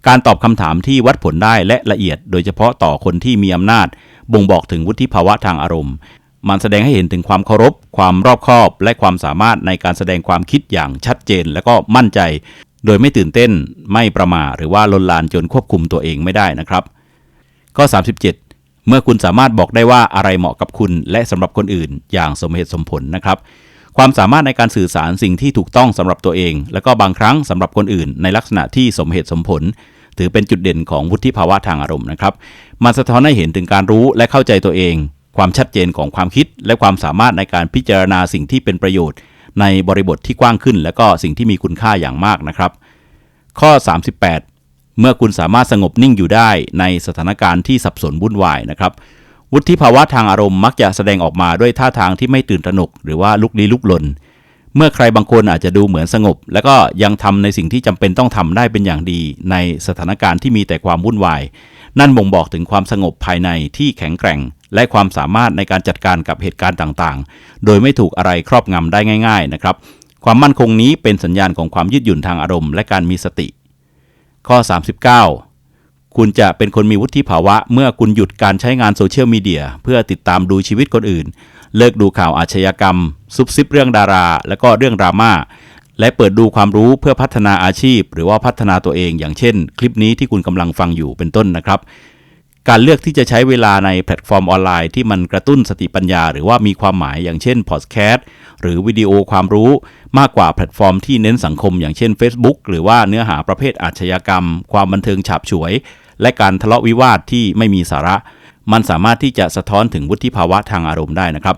การตอบคำถามที่วัดผลได้และละเอียดโดยเฉพาะต่อคนที่มีอำนาจบ่งบอกถึงวุฒิภาวะทางอารมณ์มันแสดงให้เห็นถึงความเคารพความรอบคอบและความสามารถในการแสดงความคิดอย่างชัดเจนและก็มั่นใจโดยไม่ตื่นเต้นไม่ประมาทหรือว่าลนลานจนควบคุมตัวเองไม่ได้นะครับข้อ37เมื่อคุณสามารถบอกได้ว่าอะไรเหมาะกับคุณและสำหรับคนอื่นอย่างสมเหตุสมผลนะครับความสามารถในการสื่อสารสิ่งที่ถูกต้องสำหรับตัวเองและก็บางครั้งสำหรับคนอื่นในลักษณะที่สมเหตุสมผลถือเป็นจุดเด่นของวุฒิภาวะทางอารมณ์นะครับมันสะท้อนให้เห็นถึงการรู้และเข้าใจตัวเองความชัดเจนของความคิดและความสามารถในการพิจารณาสิ่งที่เป็นประโยชน์ในบริบทที่กว้างขึ้นและก็สิ่งที่มีคุณค่าอย่างมากนะครับข้อ38เมื่อคุณสามารถสงบนิ่งอยู่ได้ในสถานการณ์ที่สับสนวุ่นวายนะครับวุฒิภาวะทางอารมณ์มักจะแสดงออกมาด้วยท่าทางที่ไม่ตื่นตระหนกหรือว่าลุกลี้ลุกลนเมื่อใครบางคนอาจจะดูเหมือนสงบและก็ยังทำในสิ่งที่จำเป็นต้องทำได้เป็นอย่างดีในสถานการณ์ที่มีแต่ความวุ่นวายนั่นบ่งบอกถึงความสงบภายในที่แข็งแกร่งและความสามารถในการจัดการกับเหตุการณ์ต่างๆโดยไม่ถูกอะไรครอบงำได้ง่ายๆนะครับความมั่นคงนี้เป็นสัญญาณของความยืดหยุ่นทางอารมณ์และการมีสติข้อ39คุณจะเป็นคนมีวุฒิภาวะเมื่อคุณหยุดการใช้งานโซเชียลมีเดียเพื่อติดตามดูชีวิตคนอื่นเลิกดูข่าวอาชญากรรมซุบซิบเรื่องดาราและก็เรื่องดราม่าและเปิดดูความรู้เพื่อพัฒนาอาชีพหรือว่าพัฒนาตัวเองอย่างเช่นคลิปนี้ที่คุณกำลังฟังอยู่เป็นต้นนะครับการเลือกที่จะใช้เวลาในแพลตฟอร์มออนไลน์ที่มันกระตุ้นสติปัญญาหรือว่ามีความหมายอย่างเช่นพอดแคสต์หรือวิดีโอความรู้มากกว่าแพลตฟอร์มที่เน้นสังคมอย่างเช่น Facebook หรือว่าเนื้อหาประเภทอาชญากรรมความบันเทิงฉาบฉวยและการทะเลาะวิวาทที่ไม่มีสาระมันสามารถที่จะสะท้อนถึงวุฒิภาวะทางอารมณ์ได้นะครับ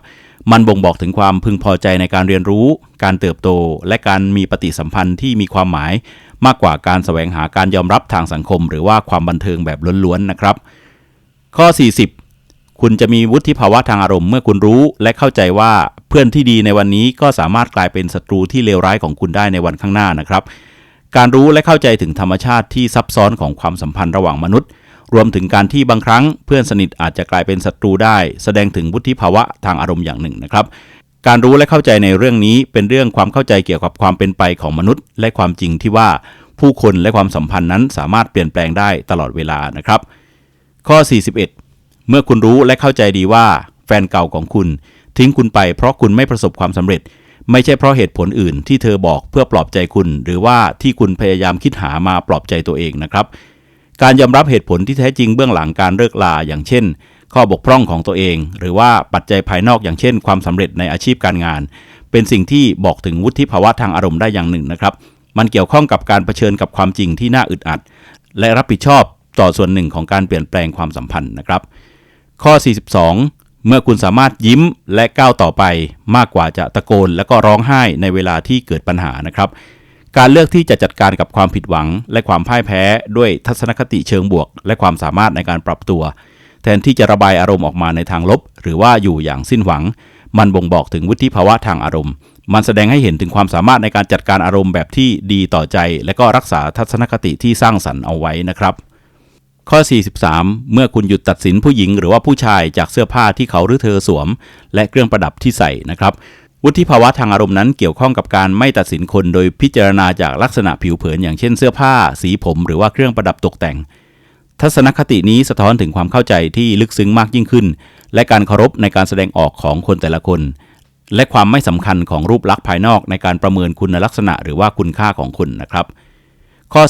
มันบ่งบอกถึงความพึงพอใจในการเรียนรู้การเติบโตและการมีปฏิสัมพันธ์ที่มีความหมายมากกว่าการแสวงหาการยอมรับทางสังคมหรือว่าความบันเทิงแบบล้วนๆนะครับข้อ40คุณจะมีวุฒิภาวะทางอารมณ์เมื่อคุณรู้และเข้าใจว่าเพื่อนที่ดีในวันนี้ก็สามารถกลายเป็นศัตรูที่เลวร้ายของคุณได้ในวันข้างหน้านะครับการรู้และเข้าใจถึงธรรมชาติที่ซับซ้อนของความสัมพันธ์ระหว่างมนุษย์รวมถึงการที่บางครั้งเพื่อนสนิทอาจจะกลายเป็นศัตรูได้แสดงถึงวุฒิภาวะทางอารมณ์อย่างหนึ่งนะครับการรู้และเข้าใจในเรื่องนี้เป็นเรื่องความเข้าใจเกี่ยวกับความเป็นไปของมนุษย์และความจริงที่ว่าผู้คนและความสัมพันธ์นั้นสามารถเปลี่ยนแปลงได้ตลอดเวลานะครับข้อ41เมื่อคุณรู้และเข้าใจดีว่าแฟนเก่าของคุณทิ้งคุณไปเพราะคุณไม่ประสบความสำเร็จไม่ใช่เพราะเหตุผลอื่นที่เธอบอกเพื่อปลอบใจคุณหรือว่าที่คุณพยายามคิดหามาปลอบใจตัวเองนะครับการยอมรับเหตุผลที่แท้จริงเบื้องหลังการเลิกลาอย่างเช่นข้อบกพร่องของตัวเองหรือว่าปัจจัยภายนอกอย่างเช่นความสำเร็จในอาชีพการงานเป็นสิ่งที่บอกถึงวุฒิภาวะทางอารมณ์ได้อย่างหนึ่งนะครับมันเกี่ยวข้องกับการเผชิญกับความจริงที่น่าอึดอัดและรับผิดชอบต่อส่วนหนึ่งของการเปลี่ยนแปลงความสัมพันธ์นะครับข้อ42เมื่อคุณสามารถยิ้มและก้าวต่อไปมากกว่าจะตะโกนและก็ร้องไห้ในเวลาที่เกิดปัญหานะครับ การเลือกที่จะจัดการกับความผิดหวังและความพ่ายแพ้ด้วยทัศนคติเชิงบวกและความสามารถในการปรับตัวแทนที่จะระบายอารมณ์ออกมาในทางลบหรือว่าอยู่อย่างสิ้นหวังมันบ่งบอกถึงวุฒิภาวะทางอารมณ์มันแสดงให้เห็นถึงความสามารถในการจัดการอารมณ์แบบที่ดีต่อใจและก็รักษาทัศนคติที่สร้างสรรค์เอาไว้นะครับข้อ 43 เมื่อคุณหยุดตัดสินผู้หญิงหรือว่าผู้ชายจากเสื้อผ้าที่เขาหรือเธอสวมและเครื่องประดับที่ใส่นะครับวุฒิภาวะทางอารมณ์นั้นเกี่ยวข้องกับการไม่ตัดสินคนโดยพิจารณาจากลักษณะผิวเผินอย่างเช่นเสื้อผ้าสีผมหรือว่าเครื่องประดับตกแต่งทัศนคตินี้สะท้อนถึงความเข้าใจที่ลึกซึ้งมากยิ่งขึ้นและการเคารพในการแสดงออกของคนแต่ละคนและความไม่สำคัญของรูปลักษณ์ภายนอกในการประเมินคุณลักษณะหรือว่าคุณค่าของคุณนะครับข้อ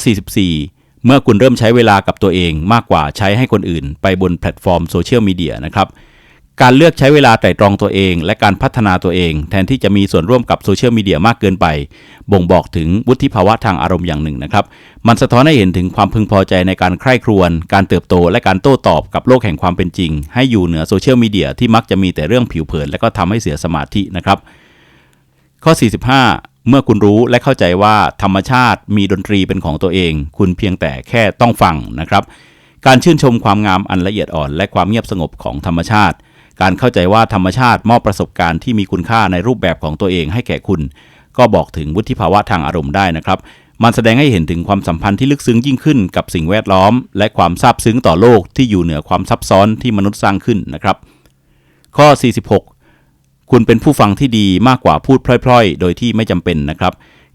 44 เมื่อคุณเริ่มใช้เวลากับตัวเองมากกว่าใช้ให้คนอื่นไปบนแพลตฟอร์มโซเชียลมีเดียนะครับการเลือกใช้เวลาไตร่ตรองตัวเองและการพัฒนาตัวเองแทนที่จะมีส่วนร่วมกับโซเชียลมีเดียมากเกินไปบ่งบอกถึงวุฒิภาวะทางอารมณ์อย่างหนึ่งนะครับมันสะท้อนให้เห็นถึงความพึงพอใจในการใคร่ครวญการเติบโตและการโต้ตอบกับโลกแห่งความเป็นจริงให้อยู่เหนือโซเชียลมีเดียที่มักจะมีแต่เรื่องผิวเผินและก็ทำให้เสียสมาธินะครับข้อ 45 เมื่อคุณรู้และเข้าใจว่าธรรมชาติมีดนตรีเป็นของตัวเองคุณเพียงแต่แค่ต้องฟังนะครับการชื่นชมความงามอันละเอียดอ่อนและความเงียบสงบของธรรมชาติการเข้าใจว่าธรรมชาติมอบประสบการณ์ที่มีคุณค่าในรูปแบบของตัวเองให้แก่คุณก็บอกถึงวุฒิภาวะทางอารมณ์ได้นะครับมันแสดงให้เห็นถึงความสัมพันธ์ที่ลึกซึ้งยิ่งขึ้นกับสิ่งแวดล้อมและความซาบซึ้งต่อโลกที่อยู่เหนือความซับซ้อนที่มนุษย์สร้างขึ้นนะครับข้อ 46 คุณเป็นผู้ฟังที่ดีมากกว่าพูดพล่อยๆโดยที่ไม่จำเป็นนะครับ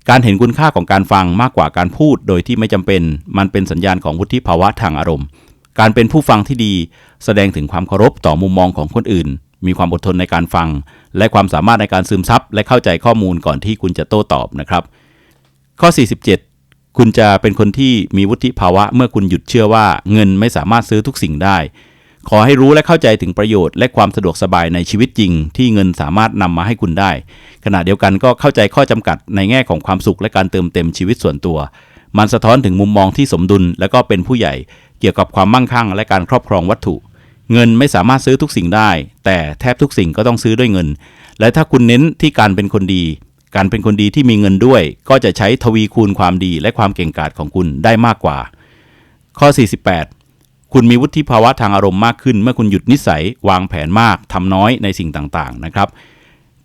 การเห็นคุณค่าของการฟังมากกว่าการพูดโดยที่ไม่จำเป็นมันเป็นสัญญาณของวุฒิภาวะทางอารมณ์การเป็นผู้ฟังที่ดีแสดงถึงความเคารพต่อมุมมองของคนอื่นมีความอดทนในการฟังและความสามารถในการซึมซับและเข้าใจข้อมูลก่อนที่คุณจะโต้ตอบนะครับข้อ 47 คุณจะเป็นคนที่มีวุฒิภาวะเมื่อคุณหยุดเชื่อว่าเงินไม่สามารถซื้อทุกสิ่งได้ขอให้รู้และเข้าใจถึงประโยชน์และความสะดวกสบายในชีวิตจริงที่เงินสามารถนำมาให้คุณได้ขณะเดียวกันก็เข้าใจข้อจำกัดในแง่ของความสุขและการเติมเต็มชีวิตส่วนตัวมันสะท้อนถึงมุมมองที่สมดุลและก็เป็นผู้ใหญ่เกี่ยวกับความมั่งคั่งและการครอบครองวัตถุเงินไม่สามารถซื้อทุกสิ่งได้แต่แทบทุกสิ่งก็ต้องซื้อด้วยเงินและถ้าคุณเน้นที่การเป็นคนดีที่มีเงินด้วยก็จะใช้ทวีคูณความดีและความเก่งกาจของคุณได้มากกว่าข้อ 48 คุณมีวุฒิภาวะทางอารมณ์มากขึ้นเมื่อคุณหยุดนิสัยวางแผนมากทำน้อยในสิ่งต่างๆนะครับ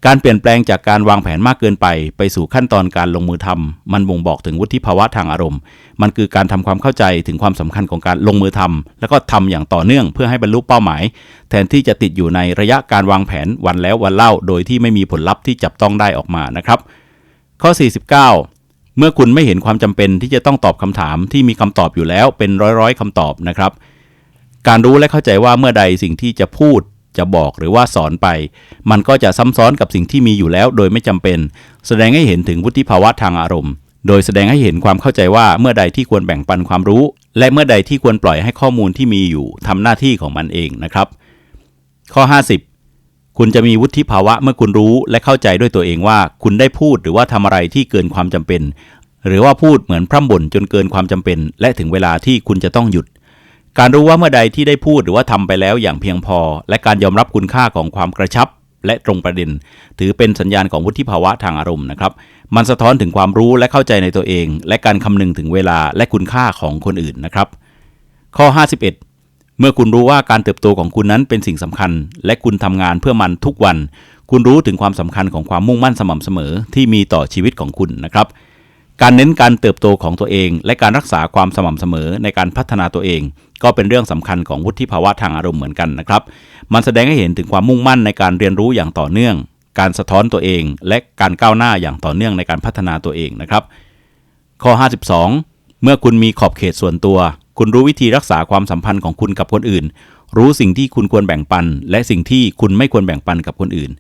การเปลี่ยนแปลงจากการวางแผนมากเกินไปสู่ขั้นตอนการลงมือทำมันบ่งบอกถึงวุฒิภาวะทางอารมณ์มันคือการทำความเข้าใจถึงความสำคัญของการลงมือทำแล้วก็ทำอย่างต่อเนื่องเพื่อให้บรรลุเป้าหมายแทนที่จะติดอยู่ในระยะการวางแผนวันแล้ววันเล่าโดยที่ไม่มีผลลัพธ์ที่จับต้องได้ออกมานะครับข้อ 49 เมื่อคุณไม่เห็นความจำเป็นที่จะต้องตอบคำถามที่มีคำตอบอยู่แล้วเป็นร้อยๆคำตอบนะครับการรู้และเข้าใจว่าเมื่อใดสิ่งที่จะพูดจะบอกหรือว่าสอนไปมันก็จะซ้ำซ้อนกับสิ่งที่มีอยู่แล้วโดยไม่จำเป็นแสดงให้เห็นถึงวุฒิภาวะทางอารมณ์โดยแสดงให้เห็นความเข้าใจว่าเมื่อใดที่ควรแบ่งปันความรู้และเมื่อใดที่ควรปล่อยให้ข้อมูลที่มีอยู่ทำหน้าที่ของมันเองนะครับข้อ 50 คุณจะมีวุฒิภาวะเมื่อคุณรู้และเข้าใจด้วยตัวเองว่าคุณได้พูดหรือว่าทำอะไรที่เกินความจำเป็นหรือว่าพูดเหมือนพร่ำบ่นจนเกินความจำเป็นและถึงเวลาที่คุณจะต้องหยุดการรู้ว่าเมื่อใดที่ได้พูดหรือว่าทำไปแล้วอย่างเพียงพอและการยอมรับคุณค่าของความกระชับและตรงประเด็นถือเป็นสัญญาณของวุฒิภาวะทางอารมณ์นะครับมันสะท้อนถึงความรู้และเข้าใจในตัวเองและการคำนึงถึงเวลาและคุณค่าของคนอื่นนะครับข้อ 51 เมื่อคุณรู้ว่าการเติบโตของคุณนั้นเป็นสิ่งสำคัญและคุณทำงานเพื่อมันทุกวันคุณรู้ถึงความสำคัญของความมุ่งมั่นสม่ำเสมอที่มีต่อชีวิตของคุณนะครับการเน้นการเติบโตของตัวเองและการรักษาความสม่ำเสมอในการพัฒนาตัวเองก็เป็นเรื่องสำคัญของวุฒิภาวะทางอารมณ์เหมือนกันนะครับมันแสดงให้เห็นถึงความมุ่งมั่นในการเรียนรู้อย่างต่อเนื่องการสะท้อนตัวเองและการก้าวหน้าอย่างต่อเนื่องในการพัฒนาตัวเองนะครับข้อ 52 เมื่อคุณมีขอบเขตส่วนตัวคุณรู้วิธีรักษาความสัมพันธ์ของคุณกับคนอื่นรู้สิ่งที่คุณควรแบ่งปันและสิ่งที่คุณไม่ควรแบ่งปันกับคนอื่น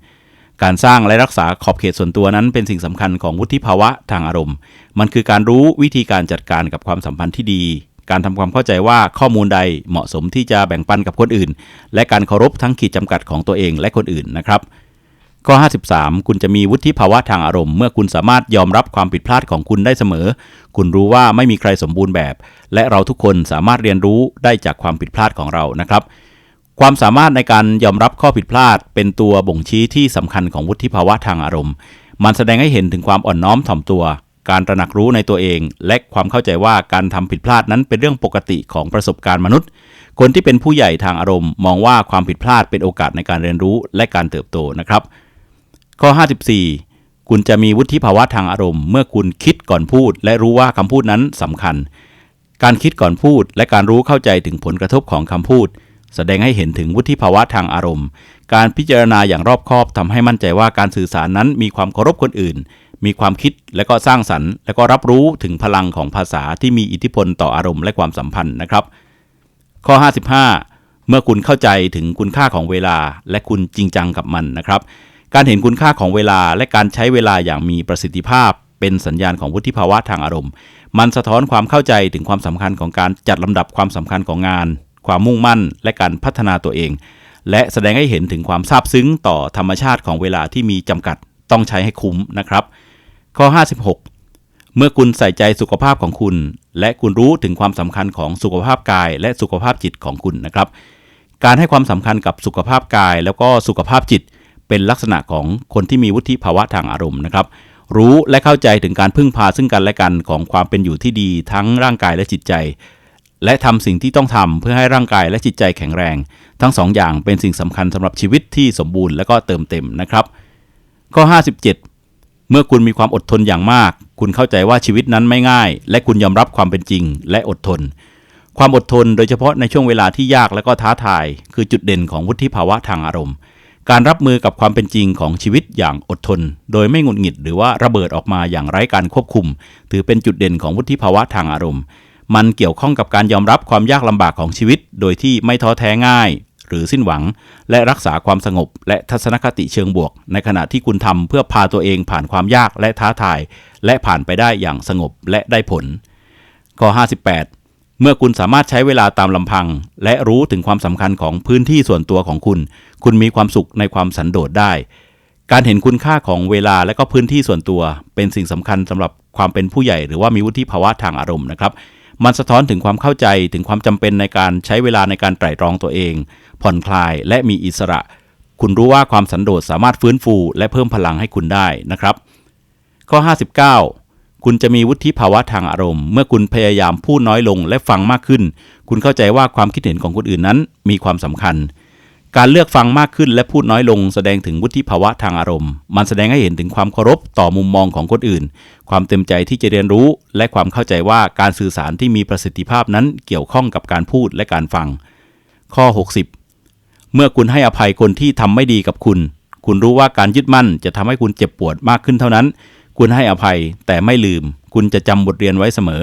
การสร้างและรักษาขอบเขตส่วนตัวนั้นเป็นสิ่งสำคัญของวุฒิภาวะทางอารมณ์มันคือการรู้วิธีการจัดการกับความสัมพันธ์ที่ดีการทำความเข้าใจว่าข้อมูลใดเหมาะสมที่จะแบ่งปันกับคนอื่นและการเคารพทั้งขีดจำกัดของตัวเองและคนอื่นนะครับข้อ 53 คุณจะมีวุฒิภาวะทางอารมณ์เมื่อคุณสามารถยอมรับความผิดพลาดของคุณได้เสมอคุณรู้ว่าไม่มีใครสมบูรณ์แบบและเราทุกคนสามารถเรียนรู้ได้จากความผิดพลาดของเรานะครับความสามารถในการยอมรับข้อผิดพลาดเป็นตัวบ่งชี้ที่สำคัญของวุฒิภาวะทางอารมณ์มันแสดงให้เห็นถึงความอ่อนน้อมถ่อมตัว การตระหนักรู้ในตัวเองและความเข้าใจว่าการทำผิดพลาดนั้นเป็นเรื่องปกติของประสบการณ์มนุษย์คนที่เป็นผู้ใหญ่ทางอารมณ์มองว่าความผิดพลาดเป็นโอกาสในการเรียนรู้และการเติบโตนะครับข้อ54คุณจะมีวุฒิภาวะทางอารมณ์เมื่อคุณคิดก่อนพูดและรู้ว่าคำพูดนั้นสำคัญการคิดก่อนพูดและการรู้เข้าใจถึงผลกระทบของคำพูดแสดงให้เห็นถึงวุฒิภาวะทางอารมณ์การพิจารณาอย่างรอบคอบทำให้มั่นใจว่าการสื่อสารนั้นมีความเคารพคนอื่นมีความคิดและก็สร้างสรรค์และก็รับรู้ถึงพลังของภาษาที่มีอิทธิพลต่ออารมณ์และความสัมพันธ์นะครับข้อ55เมื่อคุณเข้าใจถึงคุณค่าของเวลาและคุณจริงจังกับมันนะครับการเห็นคุณค่าของเวลาและการใช้เวลาอย่างมีประสิทธิภาพเป็นสัญญาณของวุฒิภาวะทางอารมณ์มันสะท้อนความเข้าใจถึงความสำคัญของการจัดลำดับความสำคัญของงานความมุ่งมั่นและการพัฒนาตัวเองและแสดงให้เห็นถึงความซาบซึ้งต่อธรรมชาติของเวลาที่มีจำกัดต้องใช้ให้คุ้มนะครับข้อ56เมื่อคุณใส่ใจสุขภาพของคุณและคุณรู้ถึงความสำคัญของสุขภาพกายและสุขภาพจิตของคุณนะครับการให้ความสำคัญกับสุขภาพกายแล้วก็สุขภาพจิตเป็นลักษณะของคนที่มีวุฒิภาวะทางอารมณ์นะครับรู้และเข้าใจถึงการพึ่งพาซึ่งกันและกันของความเป็นอยู่ที่ดีทั้งร่างกายและจิตใจและทำสิ่งที่ต้องทำเพื่อให้ร่างกายและจิตใจแข็งแรงทั้งสองอย่างเป็นสิ่งสำคัญสำหรับชีวิตที่สมบูรณ์และก็เติมเต็มนะครับข้อ57เมื่อคุณมีความอดทนอย่างมากคุณเข้าใจว่าชีวิตนั้นไม่ง่ายและคุณยอมรับความเป็นจริงและอดทนความอดทนโดยเฉพาะในช่วงเวลาที่ยากและก็ท้าทายคือจุดเด่นของวุฒิภาวะทางอารมณ์การรับมือกับความเป็นจริงของชีวิตอย่างอดทนโดยไม่หงุดหงิดหรือว่าระเบิดออกมาอย่างไร้การควบคุมถือเป็นจุดเด่นของวุฒิภาวะทางอารมณ์มันเกี่ยวข้องกับการยอมรับความยากลำบากของชีวิตโดยที่ไม่ท้อแท้ง่ายหรือสิ้นหวังและรักษาความสงบและทัศนคติเชิงบวกในขณะที่คุณทำเพื่อพาตัวเองผ่านความยากและท้าทายและผ่านไปได้อย่างสงบและได้ผลข้อ58เมื่อคุณสามารถใช้เวลาตามลำพังและรู้ถึงความสำคัญของพื้นที่ส่วนตัวของคุณมีความสุขในความสันโดษได้การเห็นคุณค่าของเวลาและก็พื้นที่ส่วนตัวเป็นสิ่งสำคัญสำหรับความเป็นผู้ใหญ่หรือว่ามีวุฒิภาวะทางอารมณ์นะครับมันสะท้อนถึงความเข้าใจถึงความจำเป็นในการใช้เวลาในการไตร่ตรองตัวเองผ่อนคลายและมีอิสระคุณรู้ว่าความสันโดษสามารถฟื้นฟูและเพิ่มพลังให้คุณได้นะครับข้อ59คุณจะมีวุฒิภาวะทางอารมณ์เมื่อคุณพยายามพูดน้อยลงและฟังมากขึ้นคุณเข้าใจว่าความคิดเห็นของคนอื่นนั้นมีความสำคัญการเลือกฟังมากขึ้นและพูดน้อยลงแสดงถึงวุฒิภาวะทางอารมณ์มันแสดงให้เห็นถึงความเคารพต่อมุมมองของคนอื่นความเต็มใจที่จะเรียนรู้และความเข้าใจว่าการสื่อสารที่มีประสิทธิภาพนั้นเกี่ยวข้องกับการพูดและการฟังข้อ60เมื่อคุณให้อภัยคนที่ทำไม่ดีกับคุณรู้ว่าการยึดมั่นจะทำให้คุณเจ็บปวดมากขึ้นเท่านั้นคุณให้อภัยแต่ไม่ลืมคุณจะจำบทเรียนไว้เสมอ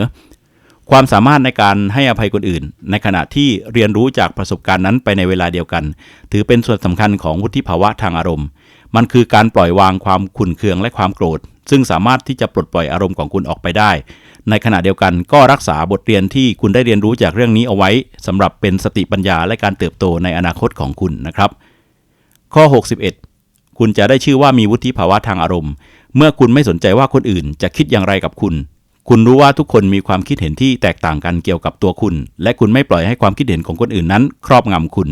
ความสามารถในการให้อภัยคนอื่นในขณะที่เรียนรู้จากประสบการณ์นั้นไปในเวลาเดียวกันถือเป็นส่วนสำคัญของวุฒิภาวะทางอารมณ์มันคือการปล่อยวางความขุ่นเคืองและความโกรธซึ่งสามารถที่จะปลดปล่อยอารมณ์ของคุณออกไปได้ในขณะเดียวกันก็รักษาบทเรียนที่คุณได้เรียนรู้จากเรื่องนี้เอาไว้สำหรับเป็นสติปัญญาและการเติบโตในอนาคตของคุณนะครับข้อ61คุณจะได้ชื่อว่ามีวุฒิภาวะทางอารมณ์เมื่อคุณไม่สนใจว่าคนอื่นจะคิดอย่างไรกับคุณรู้ว่าทุกคนมีความคิดเห็นที่แตกต่างกันเกี่ยวกับตัวคุณและคุณไม่ปล่อยให้ความคิดเห็นของคนอื่นนั้นครอบงำคุณ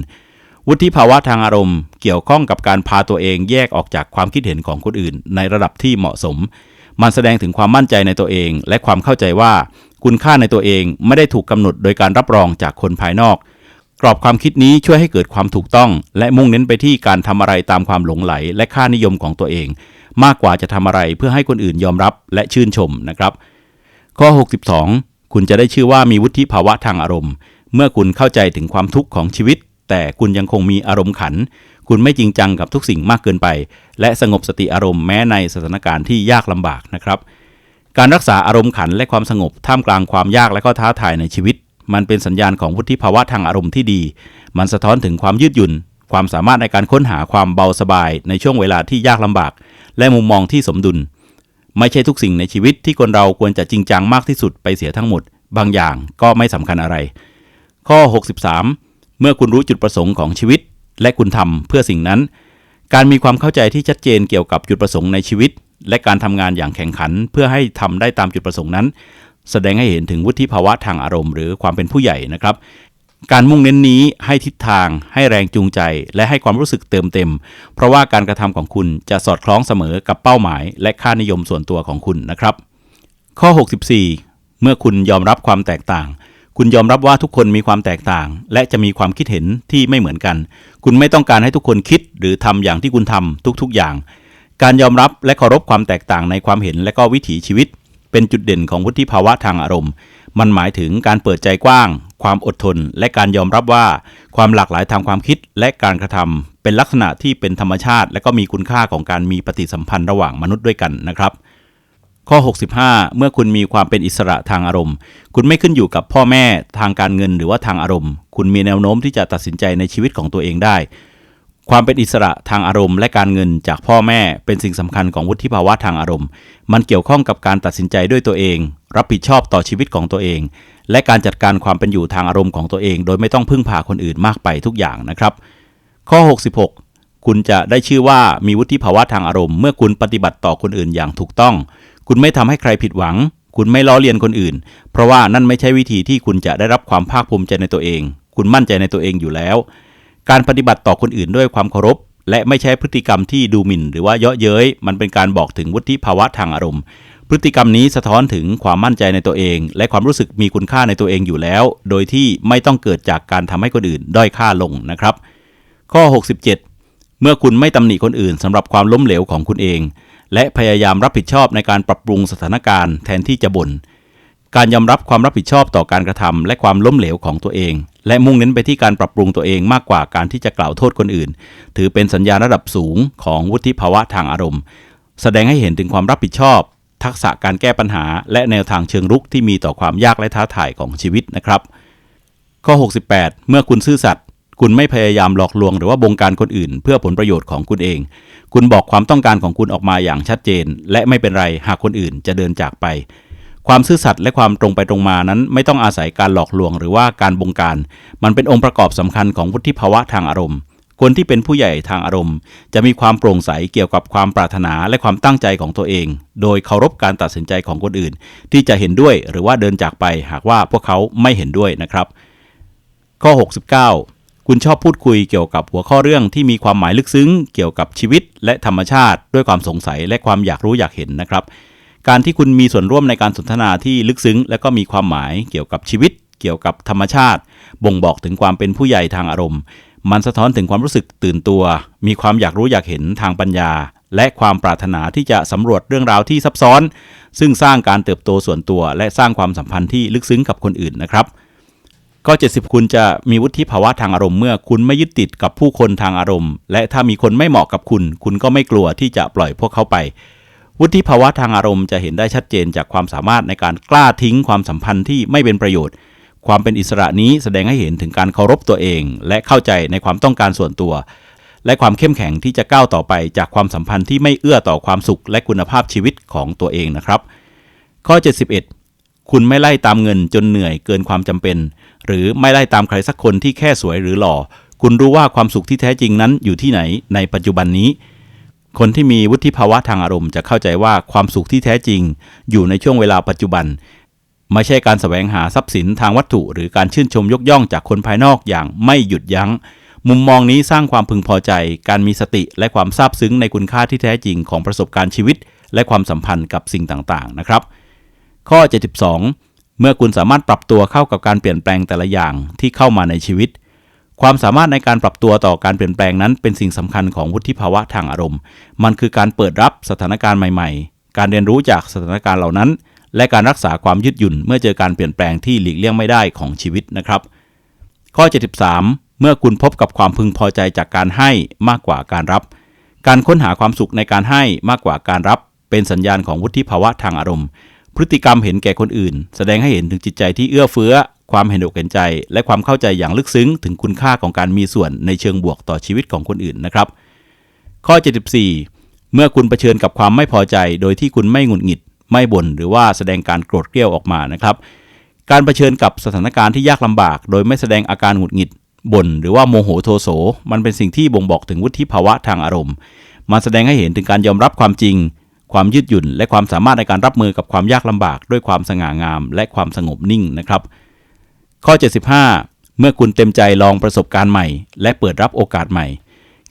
วุฒิภาวะทางอารมณ์เกี่ยวข้องกับการพาตัวเองแยกออกจากความคิดเห็นของคนอื่นในระดับที่เหมาะสมมันแสดงถึงความมั่นใจในตัวเองและความเข้าใจว่าคุณค่าในตัวเองไม่ได้ถูกกำหนดโดยการรับรองจากคนภายนอกกรอบความคิดนี้ช่วยให้เกิดความถูกต้องและมุ่งเน้นไปที่การทำอะไรตามความหลงไหลและค่านิยมของตัวเองมากกว่าจะทำอะไรเพื่อให้คนอื่นยอมรับและชื่นชมนะครับข้อ62คุณจะได้ชื่อว่ามีวุฒิภาวะทางอารมณ์เมื่อคุณเข้าใจถึงความทุกข์ของชีวิตแต่คุณยังคงมีอารมณ์ขันคุณไม่จริงจังกับทุกสิ่งมากเกินไปและสงบสติอารมณ์แม้ในสถานการณ์ที่ยากลำบากนะครับการรักษาอารมณ์ขันและความสงบท่ามกลางความยากและก็ท้าทายในชีวิตมันเป็นสัญญาณของวุฒิภาวะทางอารมณ์ที่ดีมันสะท้อนถึงความยืดหยุ่นความสามารถในการค้นหาความเบาสบายในช่วงเวลาที่ยากลำบากและมุมมองที่สมดุลไม่ใช่ทุกสิ่งในชีวิตที่คนเราควรจะจริงจังมากที่สุดไปเสียทั้งหมดบางอย่างก็ไม่สำคัญอะไรข้อ63เมื่อคุณรู้จุดประสงค์ของชีวิตและคุณทำเพื่อสิ่งนั้นการมีความเข้าใจที่ชัดเจนเกี่ยวกับจุดประสงค์ในชีวิตและการทำงานอย่างแข่งขันเพื่อให้ทำได้ตามจุดประสงค์นั้นแสดงให้เห็นถึงวุฒิภาวะทางอารมณ์หรือความเป็นผู้ใหญ่นะครับการมุ่งเน้นนี้ให้ทิศทางให้แรงจูงใจและให้ความรู้สึกเติมเต็มเพราะว่าการกระทำของคุณจะสอดคล้องเสมอกับเป้าหมายและค่านิยมส่วนตัวของคุณนะครับ ข้อ 64 เมื่อคุณยอมรับความแตกต่างคุณยอมรับว่าทุกคนมีความแตกต่างและจะมีความคิดเห็นที่ไม่เหมือนกันคุณไม่ต้องการให้ทุกคนคิดหรือทำอย่างที่คุณทำทุกๆอย่างการยอมรับและเคารพความแตกต่างในความเห็นและก็วิถีชีวิตเป็นจุดเด่นของวุฒิภาวะทางอารมณ์มันหมายถึงการเปิดใจกว้างความอดทนและการยอมรับว่าความหลากหลายทางความคิดและการกระทำเป็นลักษณะที่เป็นธรรมชาติและก็มีคุณค่าของการมีปฏิสัมพันธ์ระหว่างมนุษย์ด้วยกันนะครับข้อ 65 เมื่อคุณมีความเป็นอิสระทางอารมณ์คุณไม่ขึ้นอยู่กับพ่อแม่ทางการเงินหรือว่าทางอารมณ์คุณมีแนวโน้มที่จะตัดสินใจในชีวิตของตัวเองได้ความเป็นอิสระทางอารมณ์และการเงินจากพ่อแม่เป็นสิ่งสำคัญของวุฒิภาวะทางอารมณ์มันเกี่ยวข้องกับการตัดสินใจด้วยตัวเองรับผิดชอบต่อชีวิตของตัวเองและการจัดการความเป็นอยู่ทางอารมณ์ของตัวเองโดยไม่ต้องพึ่งพาคนอื่นมากไปทุกอย่างนะครับข้อ 66 คุณจะได้ชื่อว่ามีวุฒิภาวะทางอารมณ์เมื่อคุณปฏิบัติต่อคนอื่นอย่างถูกต้องคุณไม่ทำให้ใครผิดหวังคุณไม่ล้อเลียนคนอื่นเพราะว่านั่นไม่ใช่วิธีที่คุณจะได้รับความภาคภูมิใจในตัวเองคุณมั่นใจในตัวเองอยู่แล้วการปฏิบัติต่อคนอื่นด้วยความเคารพและไม่ใช่พฤติกรรมที่ดูหมิ่นหรือว่าเยาะเย้ยมันเป็นการบอกถึงวุฒิภาวะทางอารมณ์พฤติกรรมนี้สะท้อนถึงความมั่นใจในตัวเองและความรู้สึกมีคุณค่าในตัวเองอยู่แล้วโดยที่ไม่ต้องเกิดจากการทำให้คนอื่นด้อยค่าลงนะครับข้อ 67 เมื่อคุณไม่ตำหนิคนอื่นสำหรับความล้มเหลวของคุณเองและพยายามรับผิดชอบในการปรับปรุงสถานการณ์แทนที่จะบ่นการยอมรับความรับผิดชอบต่อการกระทำและความล้มเหลวของตัวเองและมุ่งเน้นไปที่การปรับปรุงตัวเองมากกว่าการที่จะกล่าวโทษคนอื่นถือเป็นสัญญาณระดับสูงของวุฒิภาวะทางอารมณ์แสดงให้เห็นถึงความรับผิดชอบทักษะการแก้ปัญหาและแนวทางเชิงรุกที่มีต่อความยากและท้าทายของชีวิตนะครับข้อ 68 เมื่อคุณซื่อสัตย์คุณไม่พยายามหลอกลวงหรือว่าบงการคนอื่นเพื่อผลประโยชน์ของคุณเองคุณบอกความต้องการของคุณออกมาอย่างชัดเจนและไม่เป็นไรหากคนอื่นจะเดินจากไปความซื่อสัตย์และความตรงไปตรงมานั้นไม่ต้องอาศัยการหลอกลวงหรือว่าการบงการมันเป็นองค์ประกอบสำคัญของวุฒิภาวะทางอารมณ์คนที่เป็นผู้ใหญ่ทางอารมณ์จะมีความโปร่งใสเกี่ยวกับความปรารถนาและความตั้งใจของตัวเองโดยเคารพการตัดสินใจของคนอื่นที่จะเห็นด้วยหรือว่าเดินจากไปหากว่าพวกเขาไม่เห็นด้วยนะครับข้อ 69 คุณชอบพูดคุยเกี่ยวกับหัวข้อเรื่องที่มีความหมายลึกซึ้งเกี่ยวกับชีวิตและธรรมชาติด้วยความสงสัยและความอยากรู้อยากเห็นนะครับการที่คุณมีส่วนร่วมในการสนทนาที่ลึกซึ้งและก็มีความหมายเกี่ยวกับชีวิตเกี่ยวกับธรรมชาติบ่งบอกถึงความเป็นผู้ใหญ่ทางอารมณ์มันสะท้อนถึงความรู้สึกตื่นตัวมีความอยากรู้อยากเห็นทางปัญญาและความปรารถนาที่จะสำรวจเรื่องราวที่ซับซ้อนซึ่งสร้างการเติบโตส่วนตัวและสร้างความสัมพันธ์ที่ลึกซึ้งกับคนอื่นนะครับข้อ 70 คุณจะมีวุฒิภาวะทางอารมณ์เมื่อคุณไม่ยึดติดกับผู้คนทางอารมณ์และถ้ามีคนไม่เหมาะกับคุณก็ไม่กลัวที่จะปล่อยพวกเขาไปวุฒิภาวะทางอารมณ์จะเห็นได้ชัดเจนจากความสามารถในการกล้าทิ้งความสัมพันธ์ที่ไม่เป็นประโยชน์ความเป็นอิสระนี้แสดงให้เห็นถึงการเคารพตัวเองและเข้าใจในความต้องการส่วนตัวและความเข้มแข็งที่จะก้าวต่อไปจากความสัมพันธ์ที่ไม่เอื้อต่อความสุขและคุณภาพชีวิตของตัวเองนะครับข้อ 71 คุณไม่ไล่ตามเงินจนเหนื่อยเกินความจำเป็นหรือไม่ไล่ตามใครสักคนที่แค่สวยหรือหล่อคุณรู้ว่าความสุขที่แท้จริงนั้นอยู่ที่ไหนในปัจจุบันนี้คนที่มีวุฒิภาวะทางอารมณ์จะเข้าใจว่าความสุขที่แท้จริงอยู่ในช่วงเวลาปัจจุบันไม่ใช่การแสวงหาทรัพย์สินทางวัตถุหรือการชื่นชมยกย่องจากคนภายนอกอย่างไม่หยุดยั้งมุมมองนี้สร้างความพึงพอใจการมีสติและความซาบซึ้งในคุณค่าที่แท้จริงของประสบการณ์ชีวิตและความสัมพันธ์กับสิ่งต่างๆนะครับข้อ 72 เมื่อคุณสามารถปรับตัวเข้ากับการเปลี่ยนแปลงแต่ละอย่างที่เข้ามาในชีวิตความสามารถในการปรับตัวต่อการเปลี่ยนแปลงนั้นเป็นสิ่งสำคัญของวุฒิภาวะทางอารมณ์มันคือการเปิดรับสถานการณ์ใหม่ๆการเรียนรู้จากสถานการณ์เหล่านั้นและการรักษาความยืดหยุ่นเมื่อเจอการเปลี่ยนแปลงที่หลีกเลี่ยงไม่ได้ของชีวิตนะครับข้อ 73 เมื่อคุณพบกับความพึงพอใจจากการให้มากกว่าการรับการค้นหาความสุขในการให้มากกว่าการรับเป็นสัญญาณของวุฒิภาวะทางอารมณ์พฤติกรรมเห็นแก่คนอื่นแสดงให้เห็นถึงจิตใจที่เอื้อเฟื้อความเห็นอกเห็นใจและความเข้าใจอย่างลึกซึ้งถึงคุณค่าของการมีส่วนในเชิงบวกต่อชีวิตของคนอื่นนะครับข้อ 74 เมื่อคุณเผชิญกับความไม่พอใจโดยที่คุณไม่หงุดหงิดไม่บ่นหรือว่าแสดงการโกรธเกรี้ยวออกมานะครับการเผชิญกับสถานการณ์ที่ยากลำบากโดยไม่แสดงอาการหงุดหงิดบ่นหรือว่าโมโหโทโสมันเป็นสิ่งที่บ่งบอกถึงวุฒิภาวะทางอารมณ์มันแสดงให้เห็นถึงการยอมรับความจริงความยืดหยุ่นและความสามารถในการรับมือกับความยากลำบากด้วยความสง่างามและความสงบนิ่งนะครับข้อ 75 เมื่อคุณเต็มใจลองประสบการณ์ใหม่และเปิดรับโอกาสใหม่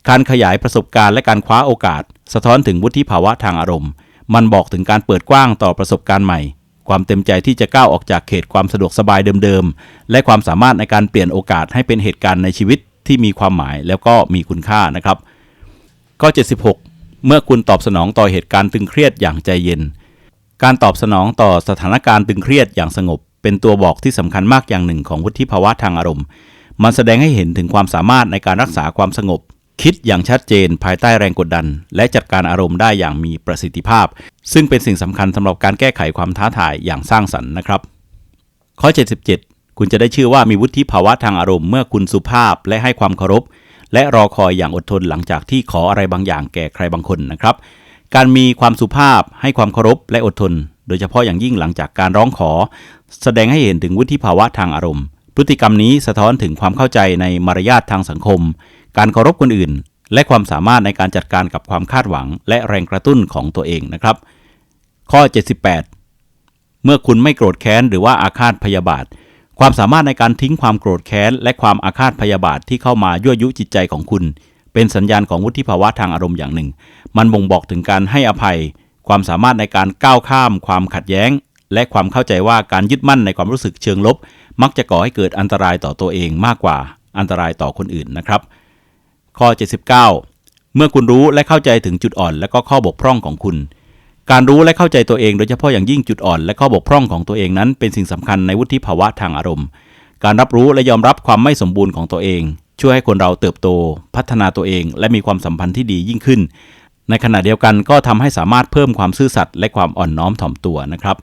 การขยายประสบการณ์และการคว้าโอกาสสะท้อนถึงวุฒิภาวะทางอารมณ์มันบอกถึงการเปิดกว้างต่อประสบการณ์ใหม่ ความเต็มใจที่จะก้าวออกจากเขตความสะดวกสบายเดิมๆและความสามารถในการเปลี่ยนโอกาสให้เป็นเหตุการณ์ในชีวิตที่มีความหมายแล้วก็มีคุณค่านะครับข้อ76เมื่อคุณตอบสนองต่อเหตุการณ์ตึงเครียดอย่างใจเย็นการตอบสนองต่อสถานการณ์ตึงเครียดอย่างสงบเป็นตัวบอกที่สำคัญมากอย่างหนึ่งของวุฒิภาวะทางอารมณ์มันแสดงให้เห็นถึงความสามารถในการรักษาความสงบคิดอย่างชัดเจนภายใต้แรงกดดันและจัดการอารมณ์ได้อย่างมีประสิทธิภาพซึ่งเป็นสิ่งสำคัญสำหรับการแก้ไขความท้าทายอย่างสร้างสรรค์นะครับข้อ77คุณจะได้ชื่อว่ามีวุฒิภาวะทางอารมณ์เมื่อคุณสุภาพและให้ความเคารพและรอคอยอย่างอดทนหลังจากที่ขออะไรบางอย่างแก่ใครบางคนนะครับการมีความสุภาพให้ความเคารพและอดทนโดยเฉพาะอย่างยิ่งหลังจากการร้องขอแสดงให้เห็นถึงวุฒิภาวะทางอารมณ์พฤติกรรมนี้สะท้อนถึงความเข้าใจในมารยาททางสังคมการเคารพคนอื่นและความสามารถในการจัดการกับความคาดหวังและแรงกระตุ้นของตัวเองนะครับข้อ78เมื่อคุณไม่โกรธแค้นหรือว่าอาฆาตพยาบาทความสามารถในการทิ้งความโกรธแค้นและความอาฆาตพยาบาทที่เข้ามายั่วยุจิตใจของคุณเป็นสัญญาณของวุฒิภาวะทางอารมณ์อย่างหนึ่งมันบ่งบอกถึงการให้อภัยความสามารถในการก้าวข้ามความขัดแย้งและความเข้าใจว่าการยึดมั่นในความรู้สึกเชิงลบมักจะก่อให้เกิดอันตรายต่อตัวเองมากกว่าอันตรายต่อคนอื่นนะครับข้อ79เมื่อคุณรู้และเข้าใจถึงจุดอ่อนและก็ข้อบกพร่องของคุณการรู้และเข้าใจตัวเองโดยเฉพาะอย่างยิ่งจุดอ่อนและข้อบกพร่องของตัวเองนั้นเป็นสิ่งสำคัญในวุฒิภาวะทางอารมณ์การรับรู้และยอมรับความไม่สมบูรณ์ของตัวเองช่วยให้คนเราเติบโตพัฒนาตัวเองและมีความสัมพันธ์ที่ดียิ่งขึ้นในขณะเดียวกันก็ทำให้สามารถเพิ่มความซื่อสัตย์และความอ่อนน้อมถ่อมตัวนะครับ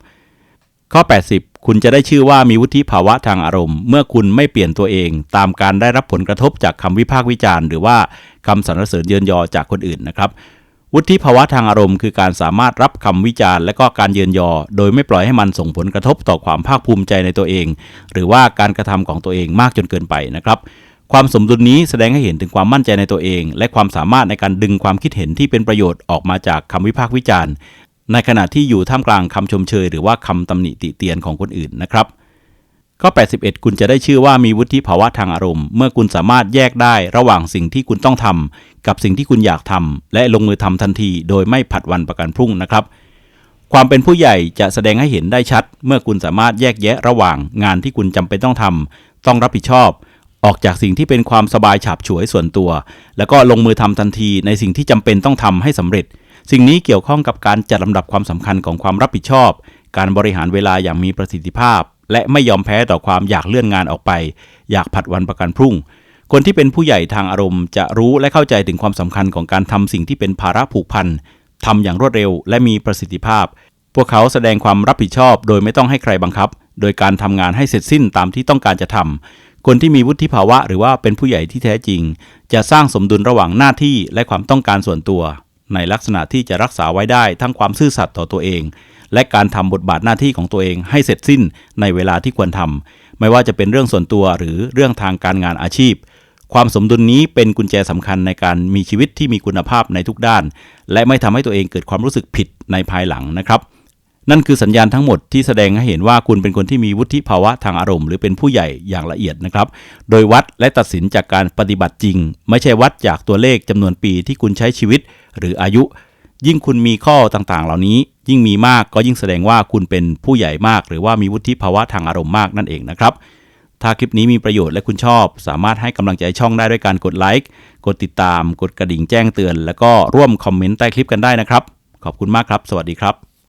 ข้อ80คุณจะได้ชื่อว่ามีวุฒิภาวะทางอารมณ์เมื่อคุณไม่เปลี่ยนตัวเองตามการได้รับผลกระทบจากคำวิพากษ์วิจารณ์หรือว่าคำสรรเสริญเยินยอจากคนอื่นนะครับวุฒิภาวะทางอารมณ์คือการสามารถรับคำวิจารณ์และก็การเยินยอโดยไม่ปล่อยให้มันส่งผลกระทบต่อความภาคภูมิใจในตัวเองหรือว่าการกระทำของตัวเองมากจนเกินไปนะครับความสมดุลนี้แสดงให้เห็นถึงความมั่นใจในตัวเองและความสามารถในการดึงความคิดเห็นที่เป็นประโยชน์ออกมาจากคำวิพากษ์วิจารณ์ในขณะที่อยู่ท่ามกลางคำชมเชยหรือว่าคำตำหนิติเตียนของคนอื่นนะครับข้อ81คุณจะได้ชื่อว่ามีวุฒิภาวะทางอารมณ์เมื่อคุณสามารถแยกได้ระหว่างสิ่งที่คุณต้องทำกับสิ่งที่คุณอยากทำและลงมือทำทันทีโดยไม่ผัดวันประกันพรุ่งนะครับความเป็นผู้ใหญ่จะแสดงให้เห็นได้ชัดเมื่อคุณสามารถแยกแยะระหว่างงานที่คุณจำเป็นต้องทำต้องรับผิดชอบออกจากสิ่งที่เป็นความสบายฉาบฉวยส่วนตัวแล้วก็ลงมือทำทันทีในสิ่งที่จำเป็นต้องทำให้สำเร็จสิ่งนี้เกี่ยวข้องกับการจัดลำดับความสำคัญของความรับผิดชอบการบริหารเวลาอย่างมีประสิทธิภาพและไม่ยอมแพ้ต่อความอยากเลื่อนงานออกไปอยากผัดวันประกันพรุ่งคนที่เป็นผู้ใหญ่ทางอารมณ์จะรู้และเข้าใจถึงความสำคัญของการทำสิ่งที่เป็นภาระผูกพันทำอย่างรวดเร็วและมีประสิทธิภาพพวกเขาแสดงความรับผิดชอบโดยไม่ต้องให้ใครบังคับโดยการทำงานให้เสร็จสิ้นตามที่ต้องการจะทำคนที่มีวุฒิภาวะหรือว่าเป็นผู้ใหญ่ที่แท้จริงจะสร้างสมดุลระหว่างหน้าที่และความต้องการส่วนตัวในลักษณะที่จะรักษาไว้ได้ทั้งความซื่อสัตย์ต่อตัวเองและการทำบทบาทหน้าที่ของตัวเองให้เสร็จสิ้นในเวลาที่ควรทำไม่ว่าจะเป็นเรื่องส่วนตัวหรือเรื่องทางการงานอาชีพความสมดุลนี้เป็นกุญแจสำคัญในการมีชีวิตที่มีคุณภาพในทุกด้านและไม่ทำให้ตัวเองเกิดความรู้สึกผิดในภายหลังนะครับนั่นคือสัญญาณทั้งหมดที่แสดงให้เห็นว่าคุณเป็นคนที่มีวุฒิภาวะทางอารมณ์หรือเป็นผู้ใหญ่อย่างละเอียดนะครับโดยวัดและตัดสินจากการปฏิบัติจริงไม่ใช่วัดจากตัวเลขจำนวนปีที่คุณใช้ชีวิตหรืออายุยิ่งคุณมีข้อต่างๆเหล่านี้ยิ่งมีมากก็ยิ่งแสดงว่าคุณเป็นผู้ใหญ่มากหรือว่ามีวุฒิภาวะทางอารมณ์มากนั่นเองนะครับถ้าคลิปนี้มีประโยชน์และคุณชอบสามารถให้กำลังใจช่องได้ด้วยการกดไลค์กดติดตามกดกระดิ่งแจ้งเตือนแล้วก็ร่วมคอมเมนต์ใต้คลิปกันได้นะครับขอบคุณมากครับสวัสดีครับ